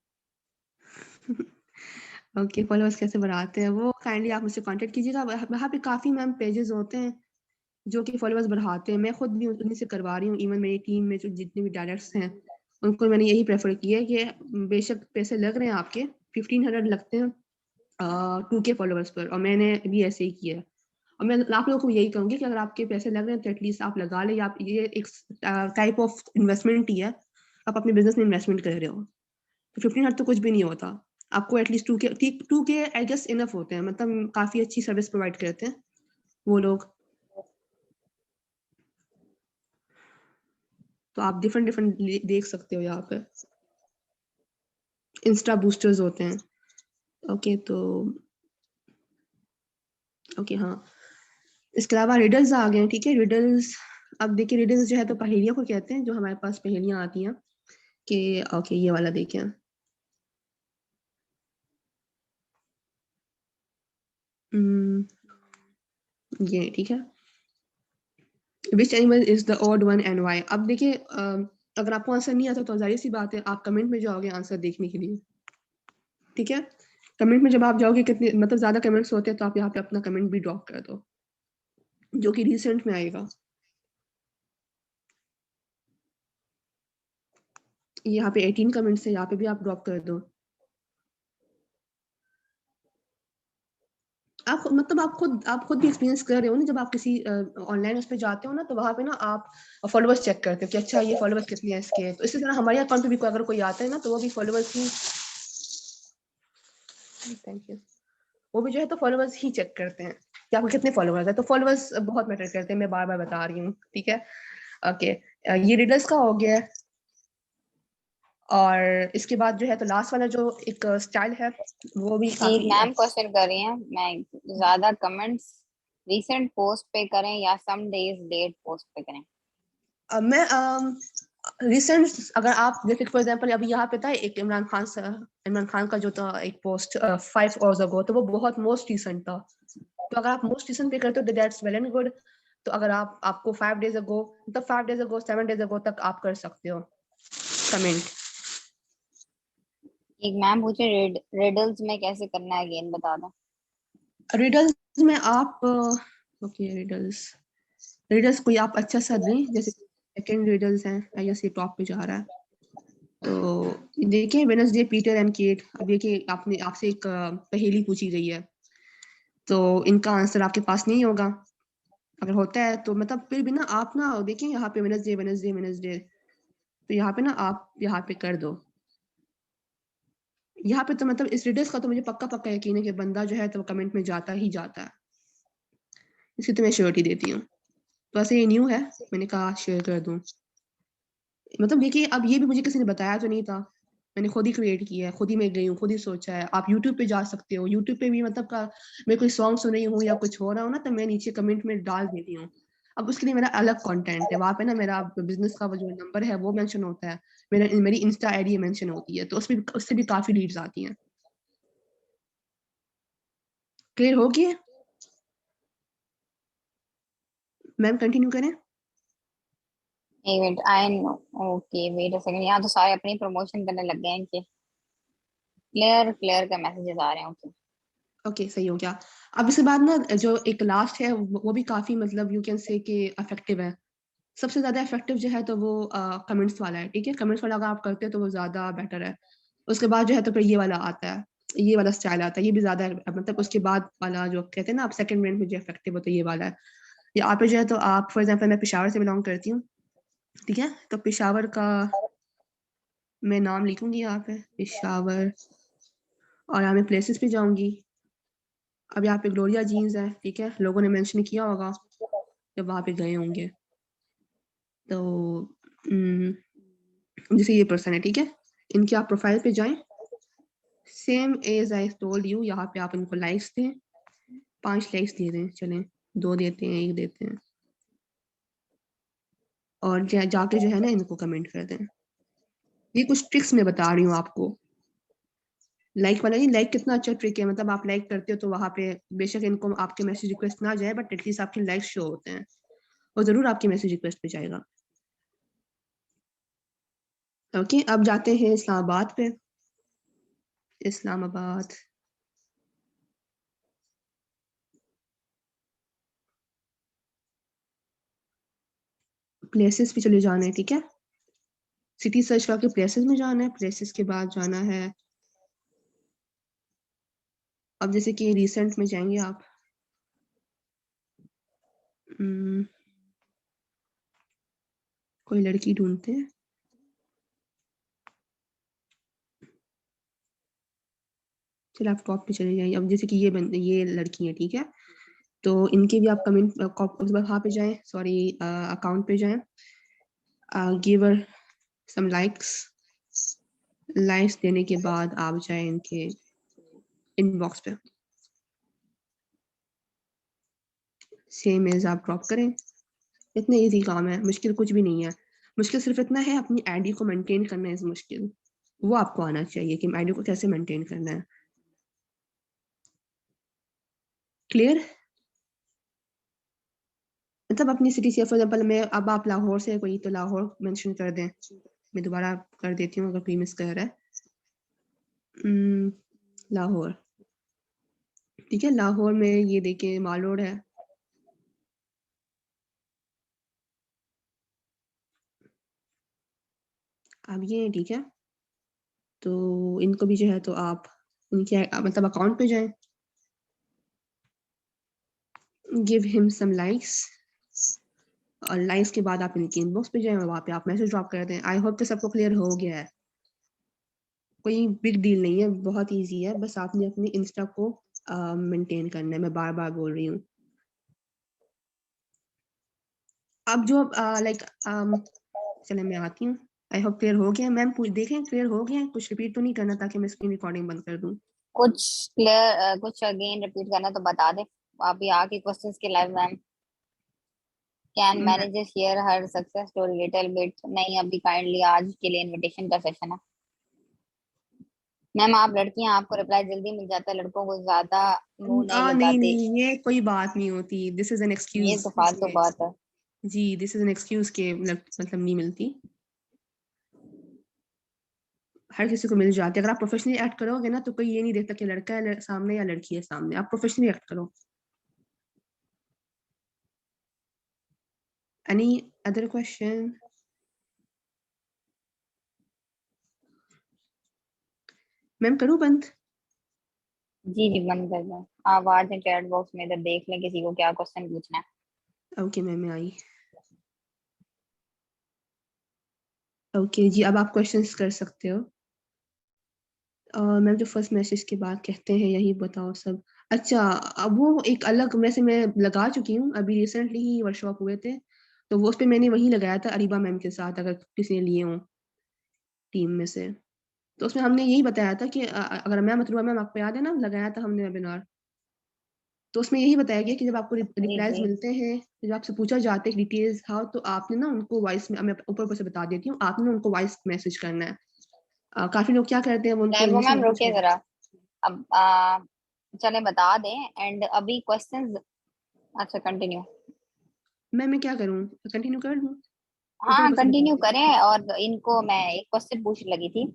ओके, फॉलोअर्स कैसे बढ़ाते हैं वो काइंडली आप मुझसे कांटेक्ट कीजिएगा। वहाँ पे काफ़ी मैम पेजेस होते हैं जो कि फॉलोअर्स बढ़ाते हैं। मैं खुद भी उन्हीं से करवा रही हूँ। इवन मेरी टीम में जो जितने भी डायरेक्टर्स हैं उनको मैंने यही प्रेफर किया है कि बेशक पैसे लग रहे हैं आपके 1500 लगते हैं 2K फॉलोअर्स पर, और मैंने भी ऐसे ही किया है। और मैं आप लोगों को यही कहूँगी कि अगर आपके पैसे लग रहे हैं तो एटलीस्ट आप लगा लें। आप ये एक टाइप ऑफ इन्वेस्टमेंट ही है, आप अपने बिजनेस में इन्वेस्टमेंट कर रहे हो। तो 1500 तो कुछ भी नहीं होता। आपको at least 2K I guess enough होते हैं, मतलब काफ़ी अच्छी सर्विस प्रोवाइड करते हैं वो लोग। तो आप डिफरेंट डिफरेंट देख सकते हो यहाँ पे। इंस्टा बूस्टर्स होते हैं। ओके तो ओके हाँ, इसके अलावा रिडल्स आ गए हैं। ठीक है, रिडल्स। अब देखिए, रिडल्स जो है तो पहेलियों को कहते हैं, जो हमारे पास पहेलियां आती हैं कि ओके ये वाला देखें। ये ठीक है। Which animal is the odd one and why. अब देखिए अगर आपको आंसर नहीं आता तो जाहिर सी बात है आप कमेंट में जाओगे आंसर देखने के लिए। ठीक है, कमेंट में जब आप जाओगे, कितने मतलब ज्यादा कमेंट्स होते हैं तो आप यहाँ पे अपना कमेंट भी ड्रॉप कर दो, जो कि रिसेंट में आएगा। यहाँ पे 18 कमेंट्स है, यहाँ पे भी आप ड्रॉप कर दो। आप खुद भी एक्सपीरियंस कर रहे हो ना, जब आप किसी ऑनलाइन उस पे जाते हो ना, तो वहाँ पे ना आप फॉलोअर्स चेक करते हो कि अच्छा ये फॉलोअर्स कितने हैं इसके। तो इसी तरह हमारे अकाउंट पे भी अगर कोई आता है ना, तो वो भी फॉलोअर्स ही, थैंक यू, वो भी जो है तो फॉलोअर्स ही चेक करते हैं कि आपको कितने फॉलोअर्स है। तो फॉलोअर्स बहुत मैटर करते हैं, मैं बार बार बता रही हूँ। ठीक है, ओके। ये रिडल्स का हो गया है। और इसके बाद जो है तो लास्ट वाला जो एक स्टाइल है वो भी एक काफी मैम क्वेश्चन कर रही हैं, मैं ज्यादा कमेंट्स रीसेंट पोस्ट पे करें या सम डेज लेट पोस्ट पे करें। मैं रिसेंट, अगर आप जैसे फॉर एग्जांपल अभी यहाँ पे था एक इमरान खान का जो था एक पोस्ट 5 आवर्स अगो, तो वो बहुत मोस्ट रिसेंट था। तो अगर आप मोस्ट रिसेंट पे करते हो तो दैट्स वेल एंड गुड। तो अगर आपको 5 डेज अगो, मतलब 5 डेज अगो 7 डेज अगो तक आप कर सकते हो कमेंट। एक मैम पूछे रिडल्स में कैसे करना है, अगेन बता दो। रिडल्स में आप ओके, रिडल्स रिडल्स कोई आप अच्छा सा दें, जैसे सेकंड रिडल्स हैं, आई गेस ये टॉप पे जा रहा है। तो देखिए, वेडनेसडे पीटर एंड केट। अब देखिए आपने आपसे एक पहेली पूछी गई है, तो इनका आंसर आपके पास नहीं होगा। अगर होता है तो मतलब फिर भी ना आप ना देखिए यहाँ पे वेडनेसडे वेडनेसडे वेडनेसडे, तो यहाँ पे ना आप यहाँ पे कर दो। यहाँ पे तो मतलब इस रिडल्स का तो मुझे पक्का पक्का यकीन है कि बंदा जो है तो कमेंट में जाता ही जाता है। इसकी तो मैं श्योरिटी देती हूँ। तो ऐसे ये न्यू है, मैंने कहा शेयर कर दूँ। मतलब देखिए, अब ये भी मुझे किसी ने बताया तो नहीं था, मैंने खुद ही क्रिएट किया है, खुद ही मैं गई हूँ, खुद ही सोचा है। आप यूट्यूब पे जा सकते हो, यूट्यूब पे भी मतलब का मैं कोई सॉन्ग सुन रही हूँ या कुछ हो रहा हो ना, तो मैं नीचे कमेंट में डाल देती हूँ। अब उसके लिए मेरा अलग कंटेंट है वहाँ पे ना, मेरा बिजनेस का वो जो नंबर है वो मेंशन होता है, मेरी इंस्टा आईडी मेंशन होती है, तो उससे भी काफी लीड्स आती हैं। क्लियर हो गया मैम? कंटिन्यू करें? एक minute, I know. Okay wait a second, यहाँ तो सारे अपनी प्रमोशन करने लग गए हैं कि क्लियर क्लियर का मैसेजेस आ रहे हैं। ओके। ओके, सही हो गया। अब इसके बाद ना जो एक लास्ट है वो भी काफी मतलब यू कैन से कि इफेक्टिव है। सबसे ज्यादा इफेक्टिव जो है तो वो कमेंट्स वाला है। ठीक है, कमेंट्स वाला अगर आप करते हो तो वो ज्यादा बेटर है। उसके बाद जो है तो फिर ये वाला आता है, ये वाला स्टाइल आता है, ये भी ज्यादा मतलब उसके बाद वाला जो कहते हैं ना आप सेकंड मिनट में जो इफेक्टिव होता है ये वाला है। यहाँ पे जो है तो आप फॉर एग्जाम्पल, मैं पेशावर से बिलोंग करती हूँ। ठीक है, तो पेशावर का मैं नाम लिखूंगी यहाँ पे, पेशावर, और यहाँ मैं प्लेसेस पे जाऊंगी। अब यहाँ पे ग्लोरिया जीन्स है। ठीक है, लोगों ने मेंशन किया होगा जब वहां पे गए होंगे। तो जैसे ये पर्सन है, ठीक है, इनके आप प्रोफाइल पे जाएं, same as I told you, यहाँ पे आप इनको लाइक्स दें, 5 लाइक्स दे दें, चलें 2 देते हैं, 1 देते हैं, और जाके जो है ना इनको कमेंट कर दें। ये कुछ ट्रिक्स मैं बता रही हूँ आपको। लाइक वाला नहीं, लाइक कितना अच्छा ट्रिक है, मतलब आप लाइक करते हो तो वहां पे बेशक इनको आपके मैसेज रिक्वेस्ट ना जाए, बट एटलीस्ट आपके लाइक शो होते हैं, और जरूर आपके मैसेज रिक्वेस्ट पे जाएगा। ओके, अब जाते हैं इस्लामाबाद पे। इस्लामाबाद, प्लेसेस पे चले जाना है, ठीक है। सिटी सर्च करके प्लेसेस में जाना है, प्लेसेस के बाद जाना है, अब जैसे कि रिसेंट में जाएंगे आप, कोई लड़की ढूंढते हैं, चलो आप टॉप पे चले जाइए। अब जैसे कि ये लड़की है, ठीक है, तो इनके भी आप कमेंट वहाँ पे जाएं, सॉरी अकाउंट पे जाएं, गिव हर सम लाइक्स देने के बाद आप जाएं इनके इनबॉक्स पे, सेम एज आप ड्रॉप करें। इतने इजी काम है, मुश्किल कुछ भी नहीं है। मुश्किल सिर्फ इतना है अपनी आईडी को मेंटेन करना है, मुश्किल वो आपको आना चाहिए कि आईडी को कैसे मेंटेन करना है। क्लियर? मतलब अपनी सिटी से, फॉर एग्जाम्पल मैं, अब आप लाहौर से कोई तो लाहौर मेंशन कर दें, मैं दोबारा कर देती हूँ अगर कोई मिस कर रहा है। लाहौर, ठीक है, लाहौर में ये देखिए माल रोड है, अब ये ठीक है, तो इनको भी जो है तो आप उनके मतलब अकाउंट पे जाएं, गिव हिम सम लाइक्स, और लाइक्स के बाद आप इनके इनबॉक्स पे जाएं और वहाँ पे आप मैसेज ड्रॉप कर दें। आई होप कि सबको क्लियर हो गया है, कोई बिग डील नहीं है, बहुत इजी है, बस आपने अपने इंस्टा को मेंटेन करना है, मैं बार बार बोल रही हूँ। अब जो लाइक चले मैं आती हूँ, आई होप क्लियर हो गया। मैम पूछ देखें क्लियर हो गया, कुछ रिपीट तो नहीं करना ताकि मैं स्क्रीन रिकॉर्डिंग बंद कर दूँ। कुछ क्लियर, कुछ अगेन रिपीट करना तो बता दे। अभी आके क्वेश्चंस के live ma'am, can managers here her success story little bit? नहीं, अभी काइंडली आज के लिए इनविटेशन का सेशन है मैम। आप लड़कियां, आपको रिप्लाई जल्दी मिल जाता है, लड़कों को ज्यादा मुंह नहीं नहीं लगाते। नहीं, ये कोई बात नहीं होती, दिस इज एन ये एक्सक्यूज। तो फालतू बात है। जी, दिस इज एन एक्सक्यूज के मतलब नहीं मिलती, हर किसी को मिल जाती है। अगर आप प्रोफेशनली एक्ट करोगे ना तो कोई ये नहीं देखता कि लड़का है सामने या लड़की है सामने, आप प्रोफेशनली एक्ट करो। Any other question? मैम करूँ बंद? जी जी, बंद कर दो। आप आ जाए चैट बॉक्स में, इधर देख लें किसी को क्या क्वेश्चन पूछना है। ओके मैम, मैं आई। ओके जी, अब आप क्वेश्चंस कर सकते हो। मैम जो फर्स्ट मैसेज के बाद कहते हैं यही बताओ सब। अच्छा, अब वो एक अलग वैसे मैं लगा चुकी हूँ, अभी रिसेंटली ही वर्कशॉप हुए थे, तो वो उस पे मैंने वही लगाया था अरीबा मैम के साथ, अगर किसी ने लिए हो टीम में से। तो उसमें हमने यही बताया था कि अगर मैम मतलूबा मैम आपको याद है ना, लगाया था हमने वेबिनार, तो उसमें यही बताया गया कि जब आपको जी रिप्लाईज जी। मिलते हैं, जब आपसे पूछा जाता है डिटेल्स हाउ, तो आपने ना उनको वॉइस में, मैं ऊपर ऊपर से बता देती हूँ, आपने उनको वॉइस मैसेज करना है। काफी लोग क्या करते हैं, वो उनको वो इंग्लिश में मैम मैसेज रुके कर। जरा। अब चले बता दें एंड अभी क्वेश्चंस। अच्छा कंटिन्यू। मैं क्या करूँ, कंटिन्यू कर दूँ? ऊपर हाँ ऊपर से बता कंटिन्यू देती करें। और इनको मैं एक क्वेश्चन पूछ लगी थी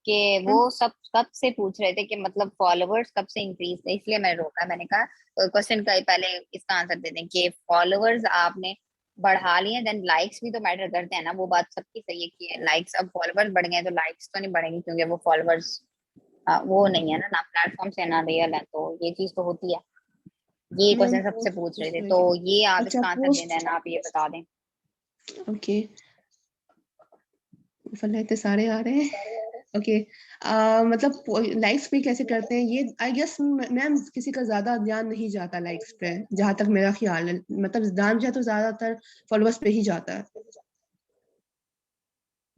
कि वो हूँ। सब कब से पूछ रहे थे कि मतलब फॉलोवर्स कब से इंक्रीज थे, इसलिए मैंने रोका। मैंने कहा क्वेश्चन का पहले इसका आंसर दे दें कि फॉलोवर्स आपने बढ़ा लिए, देन लाइक्स भी तो मैटर करते हैं ना। वो बात सबकी सही है कि लाइक्स, अब फॉलोवर्स बढ़ गए तो लाइक्स तो नहीं बढ़ेंगे क्योंकि वो फॉलोवर्स वो नहीं है ना, ना प्लेटफॉर्म से ना रियल है, तो ये चीज तो होती है। ये मैम क्वेश्चन सबसे पोस्ट पूछ रहे पूछ थे, रहे तो थे। ये आप अच्छा इसका आंसर दे पोस्ट, देना, आप ये बता दें। ओके, फल इतने सारे आ रहे हैं। ओके, मतलब लाइक्स पे कैसे करते हैं ये, आई गेस मैम किसी का ज्यादा ध्यान नहीं जाता लाइक्स पे, जहां तक मेरा ख्याल है, मतलब ध्यान जो है तो ज्यादातर फॉलोअर्स पे ही जाता है।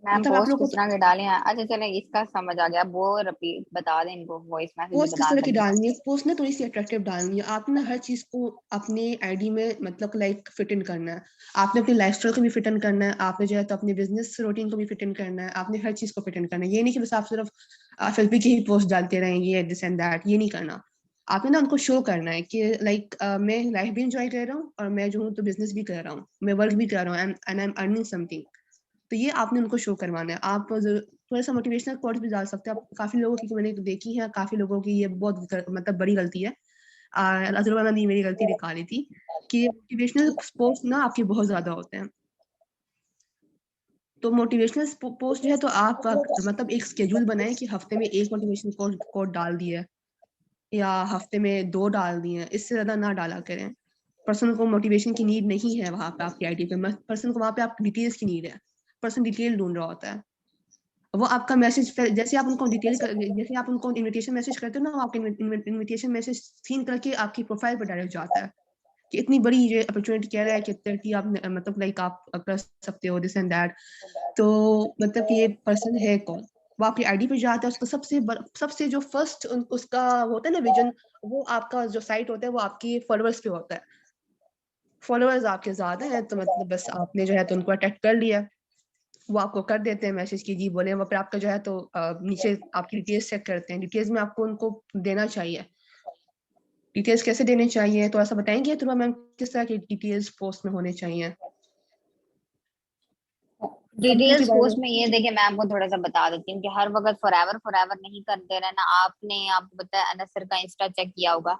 मैम मतलब आप पोस्ट लोग को किस तरह के डाले हैं? अच्छा चले, इसका समझ आ गया। वो रिपीट बता दें इनको, वॉइस मैसेज में पोस्ट किस बताने तरह की लगी। डालनी है, पोस्ट ना थोड़ी सी अट्रैक्टिव डालनी है। आपने हर चीज को अपने आईडी में मतलब लाइक फिट इन करना है। आपने अपनी लाइफस्टाइल को भी फिट इन करना है, आपने जो है तो अपने बिजनेस रूटीन को भी फिट इन करना है, आपने हर चीज को फिट इन करना है। ये नहीं कि बस आप सिर्फ एफएलपी की ही पोस्ट डालते रहेंगे दिस एंड दैट, ये नहीं करना। आपने ना उनको शो करना है कि लाइक मैं लाइफ भी इंजॉय कर रहा हूँ और मैं जो हूँ तो बिजनेस भी कर रहा हूँ, मैं वर्क भी कर रहा हूँ and I am earning something. तो ये आपने उनको शो करवाना है। आप थोड़ा सा मोटिवेशनल कोट्स भी डाल सकते हैं। आप काफी लोगों की मैंने देखी है, काफी लोगों की ये बहुत मतलब बड़ी गलती है। अजरबा ने मेरी गलती निकाली थी कि मोटिवेशनल पोस्ट ना आपके बहुत ज्यादा होते हैं। तो मोटिवेशनल पोस्ट जो है तो आप मतलब एक स्केड्यूल बनाएं कि हफ्ते में एक मोटिवेशनल कोट डाल दिया या हफ्ते में 2 डाल दिए, इससे ज्यादा ना डाला करें। पर्सन को मोटिवेशन की नीड नहीं है वहां पे आपकी आईडी पे, पर्सन को वहां पे आप डिटेल्स की नीड है। पर्सन डिटेल ढूंढ रहा होता है। वो आपका मैसेज जैसे आप उनको जैसे आप उनको इनविटेशन मैसेज करते हो ना, वो आपका इनविटेशन मैसेज सीन करके आपकी प्रोफाइल पर डायरेक्ट जाता है कि इतनी बड़ी ये अपॉर्चुनिटी कह रहा है कि 30 आप मतलब लाइक आप कर सकते हो दिस एंड दैट। तो मतलब कि ये पर्सन है कौन, वो आपकी आईडी पे जाता है। उसका सबसे जो फर्स्ट उसका होता है ना विजन, वो आपका जो साइट होता है वो आपकी फॉलोअर्स पे होता है। फॉलोअर्स आपके ज्यादा हैं तो मतलब बस आपने जो है तो उनको अटैक कर लिया। वो आपको कर देते हैं मैसेज की जी बोले, वो फिर आपका जो है तो नीचे आपकी डिटेल्स चेक करते हैं। डिटेल्स में आपको उनको देना चाहिए। डिटेल्स कैसे देने चाहिए थोड़ा सा बताएंगे तो मैम, किस तरह की डिटेल्स पोस्ट में होने चाहिए डिटेल्स कम्युनिटी पोस्ट वाले। में ये देखिए, मैं आपको थोड़ा सा बता देती हूँ कि हर वक्त फॉरएवर फॉरएवर नहीं करते रहना। आपने आपको पता है अनसर का इंस्टा चेक किया होगा,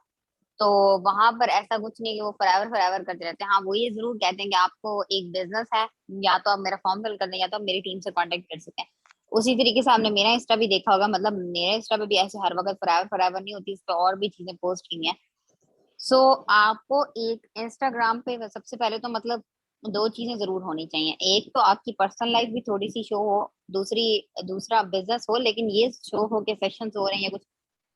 तो वहां पर ऐसा कुछ नहीं कि वो फॉरएवर फॉरएवर करते रहते हैं। हाँ, वो ये जरूर कहते हैं कि आपको एक बिजनेस है, या तो आप मेरा फॉर्म फिल कर दें या तो आप मेरी टीम से कांटेक्ट कर सकते हैं। उसी तरीके से आपने मेरा इंस्टा भी देखा होगा, मतलब मेरे इंस्टा पे भी ऐसे हर वक्त फॉरएवर फॉरएवर नहीं होती, इस पे और भी चीजें पोस्ट की हैं। सो आपको एक इंस्टाग्राम पे सबसे पहले तो मतलब दो चीजें जरूर होनी चाहिए। एक तो आपकी पर्सनल लाइफ भी थोड़ी सी शो हो, दूसरी दूसरा बिजनेस हो, लेकिन ये शो हो के सेशंस हो रहे हैं या कुछ,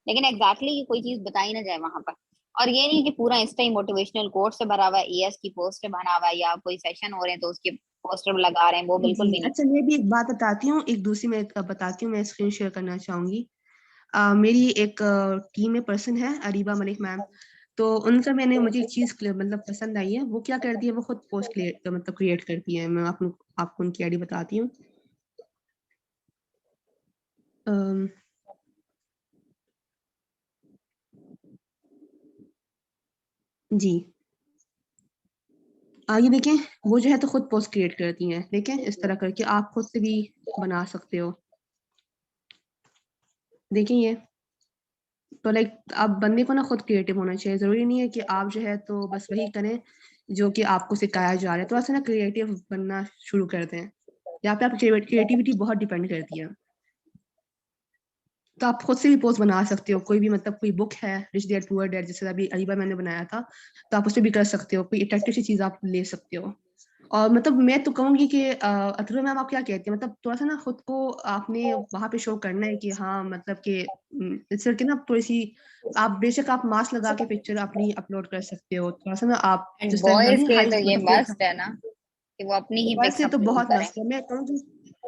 लेकिन एग्जैक्टली exactly कोई चीज बताई ना जाए वहां पर। और ये नहीं कि पूरा इंस्टा ही मोटिवेशनल कोट से भरा हुआ है, एएस की पोस्ट से भरा हुआ है, या कोई सेशन हो रहे हैं तो उसके पोस्टर लगा रहे हैं, वो जी बिल्कुल भी नहीं। अच्छा, मैं भी एक बात बताती हूँ, एक दूसरी मैं बताती हूँ, मैं स्क्रीन शेयर करना चाहूंगी। मेरी एक टीम में पर्सन है अरीबा मलिक मैम। तो उनका मैंने मुझे एक चीज मतलब पसंद आई है। वो क्या करती है, वो खुद पोस्ट मतलब क्रिएट करती है। मैं आपको उनकी आईडी बताती हूँ। अम, जी आगे देखें, वो जो है तो खुद पोस्ट क्रिएट करती हैं। देखें इस तरह करके आप खुद से भी बना सकते हो। देखें ये तो लाइक आप बंदे को ना खुद क्रिएटिव होना चाहिए। जरूरी नहीं है कि आप जो है तो बस वही करें जो कि आपको सिखाया जा रहा है। थोड़ा सा ना क्रिएटिव बनना शुरू कर दें। यहाँ पे आप क्रिएटिविटी बहुत डिपेंड करती है। तो आप खुद से भी पोस्ट बना सकते हो। कोई भी मतलब कोई बुक है रिच डैड पुअर डैड, जैसे अभी अरीबा मैंने बनाया था, तो आप उस पर भी कर सकते हो। कोई अट्रैक्टिव सी चीज आप ले सकते हो। और मतलब मैं तो कहूंगी कि अथर्व मैम आप क्या कहती हैं, मतलब थोड़ा सा ना खुद को आपने वहां पे शो करना है कि हाँ मतलब कि इस करके ना थोड़ी सी आप बेशक आप मास्क लगा के पिक्चर अपनी अपलोड कर सकते हो। थोड़ा सा ना आप एंड जिस तरह बॉयज नहीं के हाई तो ये मतलब मस्ट है ना कि वो अपनी ही बॉयज पिक्स के तो अपलोड बहुत करें। मस्त है। मैं कहूँगी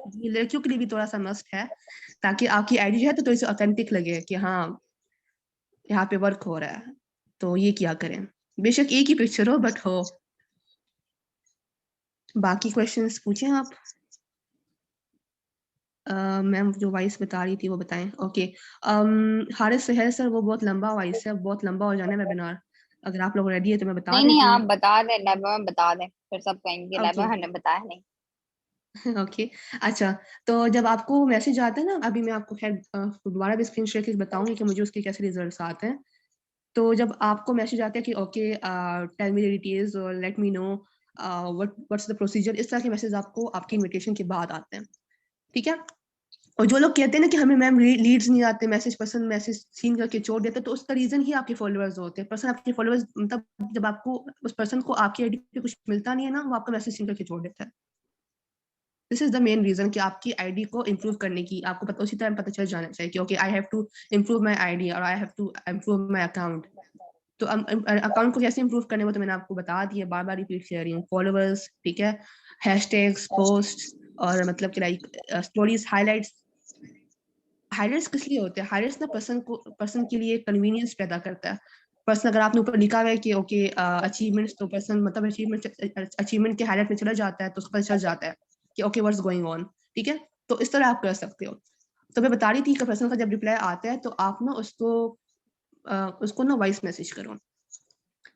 जी, लड़कियों के लिए भी थोड़ा सा मस्ट है, ताकि आपकी आईडी जो है तो थोड़ी सी ऑथेंटिक लगे कि हाँ यहाँ पे वर्क हो रहा है। तो ये क्या करें, बेशक एक ही पिक्चर हो बट हो। बाकी क्वेश्चंस पूछें आप। मैम जो वॉइस बता रही थी वो बताएं। ओके, हारिस सहर सर, वो बहुत लंबा वॉइस है, बहुत लंबा हो जाना है वेबिनार। अगर आप लोग रेडी है तो मैं बता नहीं नहीं, देती हूँ। आप बता दें, लाइबा में बता दें, फिर सब कहेंगे ओके लाइबा ने बताया नहीं। ओके अच्छा, तो जब आपको मैसेज आता है ना, अभी मैं आपको खैर दोबारा भी स्क्रीन शेयर करके बताऊंगी कि मुझे उसके कैसे रिजल्ट्स आते हैं। तो जब आपको मैसेज आता है कि okay tell me the details और let me know what's the procedure, इस तरह के मैसेज आपको आपकी इनविटेशन के बाद आते हैं। ठीक है। और जो लोग कहते हैं ना कि हमें मैम लीड्स नहीं आते, मैसेज पर्सन मैसेज सीन करके छोड़ देते, तो उसका रीजन ही आपके फॉलोअर्स होते हैं। पर्सन आपके फॉलोअर्स मतलब जब आपको उस पर्सन को आपकी आईडी पे कुछ मिलता नहीं है ना, वो आपका मैसेज सीन करके छोड़ देता है। This is the main reason कि आपकी आईडी को इम्प्रूव करने की आपको पता उसी टाइम पता चल जाना चाहिए कि okay I have to improve my ID और I have to improve my account. तो अकाउंट को कैसे इम्प्रूव करने, वो तो मैंने आपको बता दिया, बार बार रिपीट कर रही हूँ। फॉलोअर्स, ठीक है, हैशटैग्स, पोस्ट, और मतलब कि लाइक स्टोरीज हाइलाइट्स किस लिए होते हैं? हाइलाइट्स ना पर्सन के लिए कन्वीनियंस पैदा करता है। पर्सन अगर आपने ऊपर लिखा हुआ है कि ओके अचीवमेंट्स, तो पर्सन मतलब अचीवमेंट के हाइलाइट में चला जाता है, तो उसको पता चल जाता है कि ओके व्हाट्स गोइंग ऑन। ठीक है, तो इस तरह आप कर सकते हो। तो मैं बता रही थी कि पर्सन का जब रिप्लाई आता है तो आप ना उसको ना वॉइस मैसेज करो।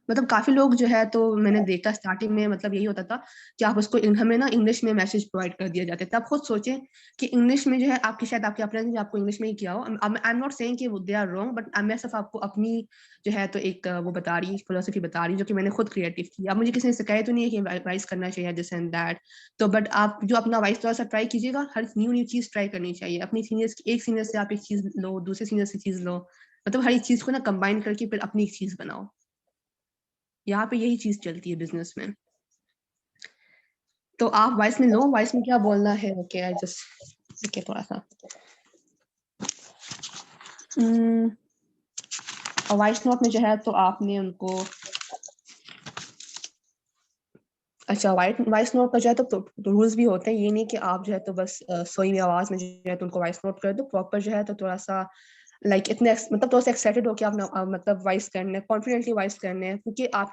मतलब काफी लोग जो है, तो मैंने देखा स्टार्टिंग में मतलब यही होता था कि आप उसको हमें ना इंग्लिश में मैसेज प्रोवाइड कर दिया जाता है। तब खुद सोचें कि इंग्लिश में जो है आपकी शायद आपके अपने ने आपको इंग्लिश में ही किया हो। आई एम नॉट सेइंग कि दे आर रॉन्ग, बट मैं सिर्फ आपको अपनी जो है तो एक वो बता रही फिलोसफी बता रही जो कि मैंने खुद क्रिएटिव की। अब मुझे किसी ने सिखाया तो नहीं है कि वाइस करना चाहिए दिस एंड दैट। तो बट आप जो अपना वाइस थोड़ा सा ट्राई कीजिएगा, हर न्यू चीज ट्राई करनी चाहिए। अपनी सीनियर्स एक सीनियर से आप एक चीज लो, दूसरे सीनियर से चीज लो, मतलब हर एक चीज को ना कंबाइन करके फिर अपनी एक चीज बनाओ। यहाँ पे यही चीज चलती है बिजनेस में। तो आप वॉइस में लो, वॉइस में क्या बोलना है। ओके आई जस्ट ओके थोड़ा सा वॉइस नोट में जो है तो आपने उनको अच्छा वॉइस नोट का जो है तो रूल्स भी होते हैं। ये नहीं कि आप जो है तो बस सोई हुई आवाज में जो है तो उनको वॉइस नोट कर दो। प्रॉपर जो है तो थोड़ा सा लाइक इतने मतलब थोड़ा सा एक्साइटेड होकर आप मतलब वॉइस करने, कॉन्फिडेंटली वॉइस करने हैं, क्योंकि आप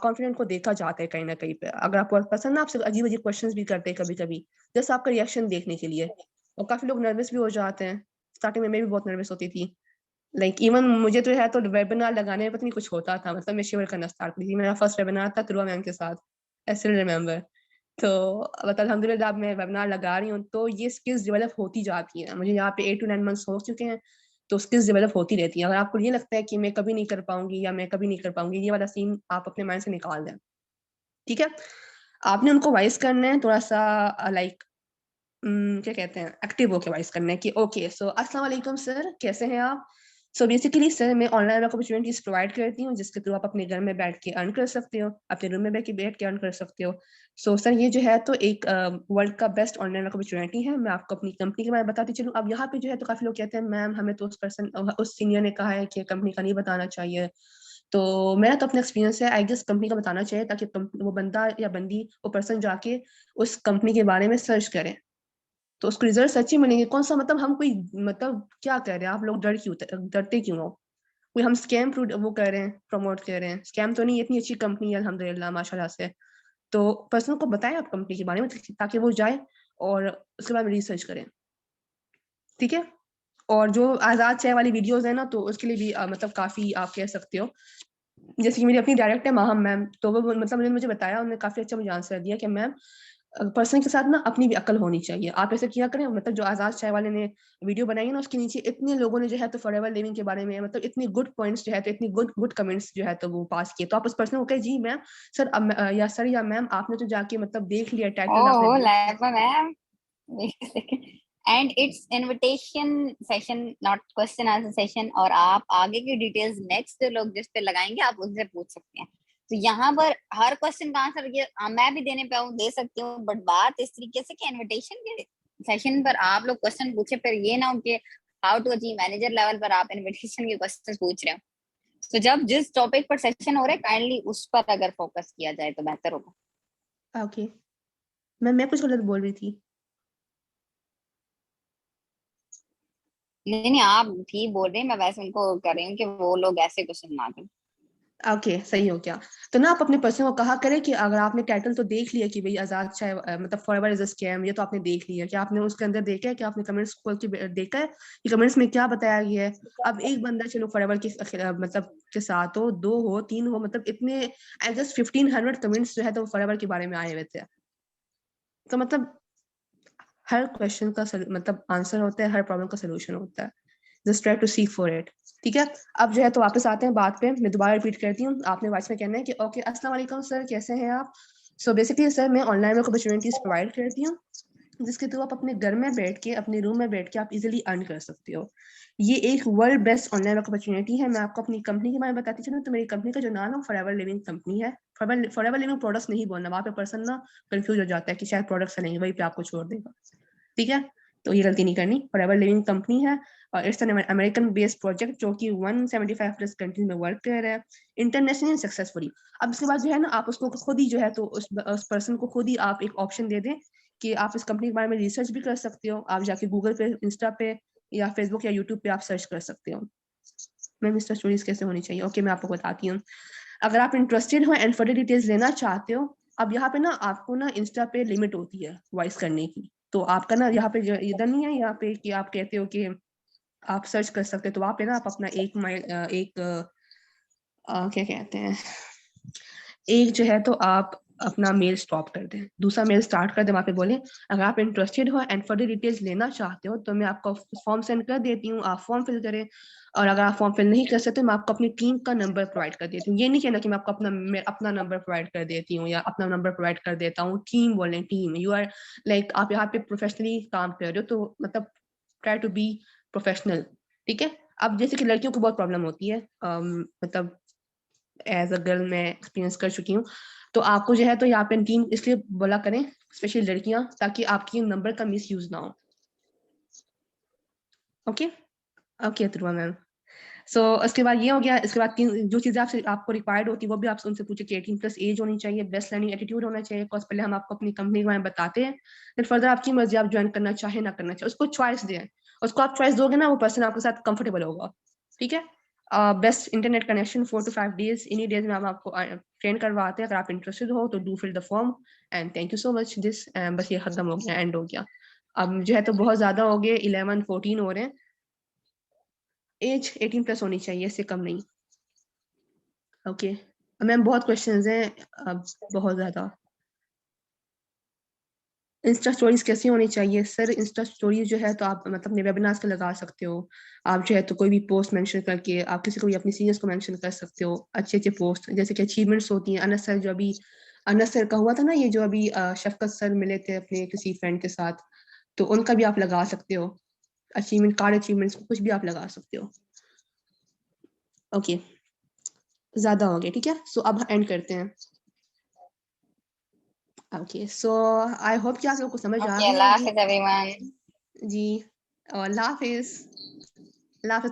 कॉन्फिडेंट को देखा जाता है कहीं ना कहीं पे। अगर आपको पसंद ना, आपसे अजीब अजीब क्वेश्चंस भी करते हैं कभी कभी, जस्ट आपका रिएक्शन देखने के लिए। और काफी लोग नर्वस भी हो जाते हैं। स्टार्टिंग में मैं भी बहुत नर्वस होती थी। लाइक इवन मुझे तो है तो वेबिनार लगाने में पता नहीं कुछ होता था, मतलब मैं शिवर करना स्टार्ट की थी। मेरा फर्स्ट वेबिनार था तुरुआ मैम के साथ, आई स्टिल रिमेम्बर। तो मतलब अल्हम्दुलिल्लाह अब मैं वेबिनार लगा रही हूँ, तो ये स्किल्स डेवलप होती जाती हैं। मुझे यहाँ पे 8 to 9 मंथ्स हो चुके हैं, तो स्किल्स डेवलप होती रहती हैं। अगर आपको ये लगता है कि मैं कभी नहीं कर पाऊंगी या मैं कभी नहीं कर पाऊंगी, ये वाला सीन आप अपने माइंड से निकाल दें। ठीक है, आपने उनको वाइस करना है थोड़ा सा लाइक क्या कहते हैं, एक्टिव होके वाइस करना है कि ओके सो अस्सलाम वालेकुम सर, कैसे हैं आप। सो बेसिकली सर मैं ऑनलाइन वर्क अपॉर्चुनिटीज प्रोवाइड करती हूँ, जिसके थ्रू आप अपने घर में बैठ के अर्न कर सकते हो, अपने रूम में बैठ के अर्न कर सकते हो। सो सर ये जो है तो एक वर्ल्ड का बेस्ट ऑनलाइन वर्क अपॉर्चुनिटी है। मैं आपको अपनी कंपनी के बारे में बताती चलूँ। अब यहाँ पे जो है तो काफी लोग कहते हैं मैम हमें तो उस सीनियर ने कहा है कि कंपनी का नहीं बताना चाहिए। तो मेरा तो अपना एक्सपीरियंस है, आई गेस कंपनी का बताना चाहिए, ताकि वो बंदा या बंदी, वो पर्सन जाके उस कंपनी के बारे में सर्च करे, तो उसको रिजल्ट सच्ची मिलेंगे। कौन सा मतलब हम कोई मतलब क्या कर रहे हैं, आप लोग डरते क्यों हो? कोई हम स्कैम वो कर रहे हैं, प्रमोट कर रहे हैं? स्कैम तो नहीं, इतनी अच्छी कंपनी है अल्हम्दुलिल्लाह माशाल्लाह से। तो पर्सन को बताएं आप कंपनी के बारे में, ताकि वो जाए और उसके बाद में रिसर्च करें। ठीक है, और जो आजाद चाय वाली वीडियोस है ना, तो उसके लिए भी मतलब काफी आप कह सकते हो। जैसे कि मेरी अपनी डायरेक्ट है माहम मैम, तो वो मतलब उन्होंने मुझे बताया, उन्होंने काफी अच्छा मुझे आंसर दिया कि मैम पर्सन के साथ ना अपनी भी अकल होनी चाहिए। आप ऐसे किया करें, मतलब जो आजाद चाय वाले ने वीडियो बनाई है ना, उसके नीचे इतने लोगों ने जो है तो फॉरएवर लिविंग के बारे में मतलब इतनी गुड पॉइंट्स जो है तो इतनी गुड गुड कमेंट्स जो है तो वो पास किए। तो आप उस पर्सन को कहे जी मैम, सर या सर या मैम, आपने तो जाके मतलब देख लिया टाइटल, आपने ओह देख। Laiba ma'am, wait a second. And it's invitation session, not question answer session. और आप आगे की डिटेल्स नेक्स्ट लोग जिस पे लगाएंगे आप उनसे पूछ सकते हैं। तो यहाँ पर हर क्वेश्चन का आंसर ये मैं भी देने पे हूँ, दे सकती हूँ, बट बात इस तरीके से कि इनविटेशन के सेशन पर आप लोग क्वेश्चन पूछे, फिर ये ना हो कि how to achieve manager level पर आप इनविटेशन के क्वेश्चन पूछ रहे हो। तो जब जिस टॉपिक पर सेशन हो रहा है काइंडली उस पर अगर फोकस किया जाए तो बेहतर होगा। ओके, मैं कुछ गलत बोल रही थी? नहीं नहीं, आप ठीक बोल रहे हैं, मैं वैसे उनको कर रही हूँ कि वो लोग ऐसे क्वेश्चन ना करें। ओके सही हो गया। तो ना आप अपने पर्सन को कहा करें कि अगर आपने टाइटल तो देख लिया कि भाई आजाद चाहे मतलब फॉरएवर इज अ स्कैम, ये तो आपने देख लिया कि आपने उसके अंदर देखा है, कि आपने कमेंट्स खोल के देखा है कि कमेंट्स में क्या बताया गया है। अब एक बंदा चलो फॉरएवर के मतलब के साथ हो, दो हो, तीन हो, मतलब इतने आई गेस 1500 कमेंट्स जो है तो फॉरएवर के बारे में आए हुए थे। तो मतलब हर क्वेश्चन का मतलब आंसर होता है, हर प्रॉब्लम का सोल्यूशन होता है। Just try to seek for it. ठीक है, अब जो है तो वापस आते हैं बात पे। मैं दोबारा रिपीट करती हूँ, आपने वॉइस में कहना है कि ओके अस्सलाम वालेकुम सर, कैसे हैं आप। सो बेसिकली सर मैं ऑनलाइन वर्क अपॉर्चुनिटीज प्रोवाइड करती हूँ, जिसके थ्रू आप अपने घर में बैठ के, अपने रूम में बैठ के आप इजीली अर्न कर सकते हो। ये एक world best online work opportunity है। मैं आपको अपनी कंपनी के बारे में बताती चलूँ, तो मेरी कंपनी का जो नाम है फॉरएवर लिविंग कंपनी है। फॉरएवर लिविंग प्रोडक्ट्स नहीं बोलना, वहाँ पे पर्सन ना कंफ्यूज हो जाता है कि शायद प्रोडक्ट्स चलेंगे, वही पे आपको छोड़ देगा। ठीक है, तो ये गलती नहीं करनी। फॉरएवर लिविंग कंपनी है और it's an American based project जो कि 175 प्लस कंट्रीज में वर्क कर रहा है इंटरनेशनली सक्सेसफुली। अब इसके बाद जो है ना, आप उसको खुद ही जो है तो उस पर्सन को खुद ही आप एक ऑप्शन दे दें कि आप इस कंपनी के बारे में रिसर्च भी कर सकते हो। आप जाके गूगल पे, इंस्टा पे या फेसबुक या यूट्यूब पे आप सर्च कर सकते हो मैम इंस्टा स्टोरीज कैसे होनी चाहिए। ओके, मैं आपको बताती हूँ। अगर आप इंटरेस्टेड हो एंड फर्दर डिटेल्स लेना चाहते हो, अब यहाँ पे ना आपको ना इंस्टा पे लिमिट होती है वॉइस करने की। तो आपका ना यहाँ पे इधर नहीं है यहाँ पे कि आप कहते हो कि आप सर्च कर सकते हो, तो वहाँ पे ना आप अपना क्या कहते हैं, एक जो है तो आप अपना मेल स्टॉप कर दें, दूसरा मेल स्टार्ट कर दें। वहाँ पे बोले अगर आप इंटरेस्टेड हो एंड फर्दर डिटेल्स लेना चाहते हो तो मैं आपको फॉर्म सेंड कर देती हूँ, आप फॉर्म फिल करें। और अगर आप फॉर्म फिल नहीं कर सकते, मैं आपको अपनी टीम का नंबर प्रोवाइड कर देती हूँ। ये नहीं कहना कि मैं आपको अपना नंबर प्रोवाइड कर देती हूँ या अपना नंबर प्रोवाइड कर देता हूँ। टीम बोलें, टीम। यू आर लाइक आप यहाँ पे प्रोफेशनली काम कर रहे हो, तो मतलब ट्राई टू बी प्रोफेशनल, ठीक है। अब जैसे कि लड़कियों को बहुत प्रॉब्लम होती है, मतलब एज अ गर्ल मैं एक्सपीरियंस कर चुकी हूँ। तो आपको जो है तो यहाँ पे टीम इसलिए बोला करें, स्पेशली लड़कियां, ताकि आपकी नंबर का मिस यूज ना हो। Okay okay Dhruva ma'am. So उसके बाद ये हो गया। इसके बाद तीन जो चीजें आपको रिक्वायर्ड होती है वो भी आप उनसे पूछे कि 18+ एज होनी चाहिए, बेस्ट लर्निंग एटीट्यूड होना चाहिए। बिकॉज पहले हम आपको अपनी कंपनी के बारे में बताते हैं, फिर फर्दर आपकी मर्जी, आप ज्वाइन करना चाहे ना करना चाहे, उसको चॉइस दें। उसको आप चॉइस दोगे ना, वो पर्सन आपके साथ कंफर्टेबल होगा, ठीक है। Best internet connection 4 to 5 days, इन्हीं डेज में हम आपको ट्रेन करवाते हैं। अगर आप इंटरेस्टेड हो तो do fill the form and thank you so much this. बस ये खत्म हो गया, एंड हो गया। अब जो है तो बहुत ज्यादा हो गए, 11-14 हो रहे हैं। एज 18+ होनी चाहिए, इससे कम नहीं। ओके मैम, बहुत क्वेश्चंस हैं अब, बहुत ज्यादा। इंस्टा स्टोरीज कैसी होनी चाहिए सर? इंस्टा स्टोरीज जो है तो आप मतलब अपने वेबिनार्स के लगा सकते हो। आप जो है तो कोई भी पोस्ट मेंशन करके आप किसी को भी अपनी सीनियर्स को मेंशन कर सकते हो। अच्छे अच्छे पोस्ट जैसे कि अचीवमेंट्स होती हैं। अनस सर जो अभी, अनस सर का हुआ था ना ये, जो अभी शफकत सर मिले थे अपने किसी फ्रेंड के साथ, तो उनका भी आप लगा सकते हो। अचीवमेंट कार्ड, अचीवमेंट्स, कुछ भी आप लगा सकते हो। ओके ज्यादा हो गया, ठीक है। सो अब एंड करते हैं। ओके सो आई होप कि आप लोग को समझ आ ओके, गई अल्लाह होगी। हाफिज एवरीवन। जी, अल्लाह हाफिज। अल्लाह हाफिज।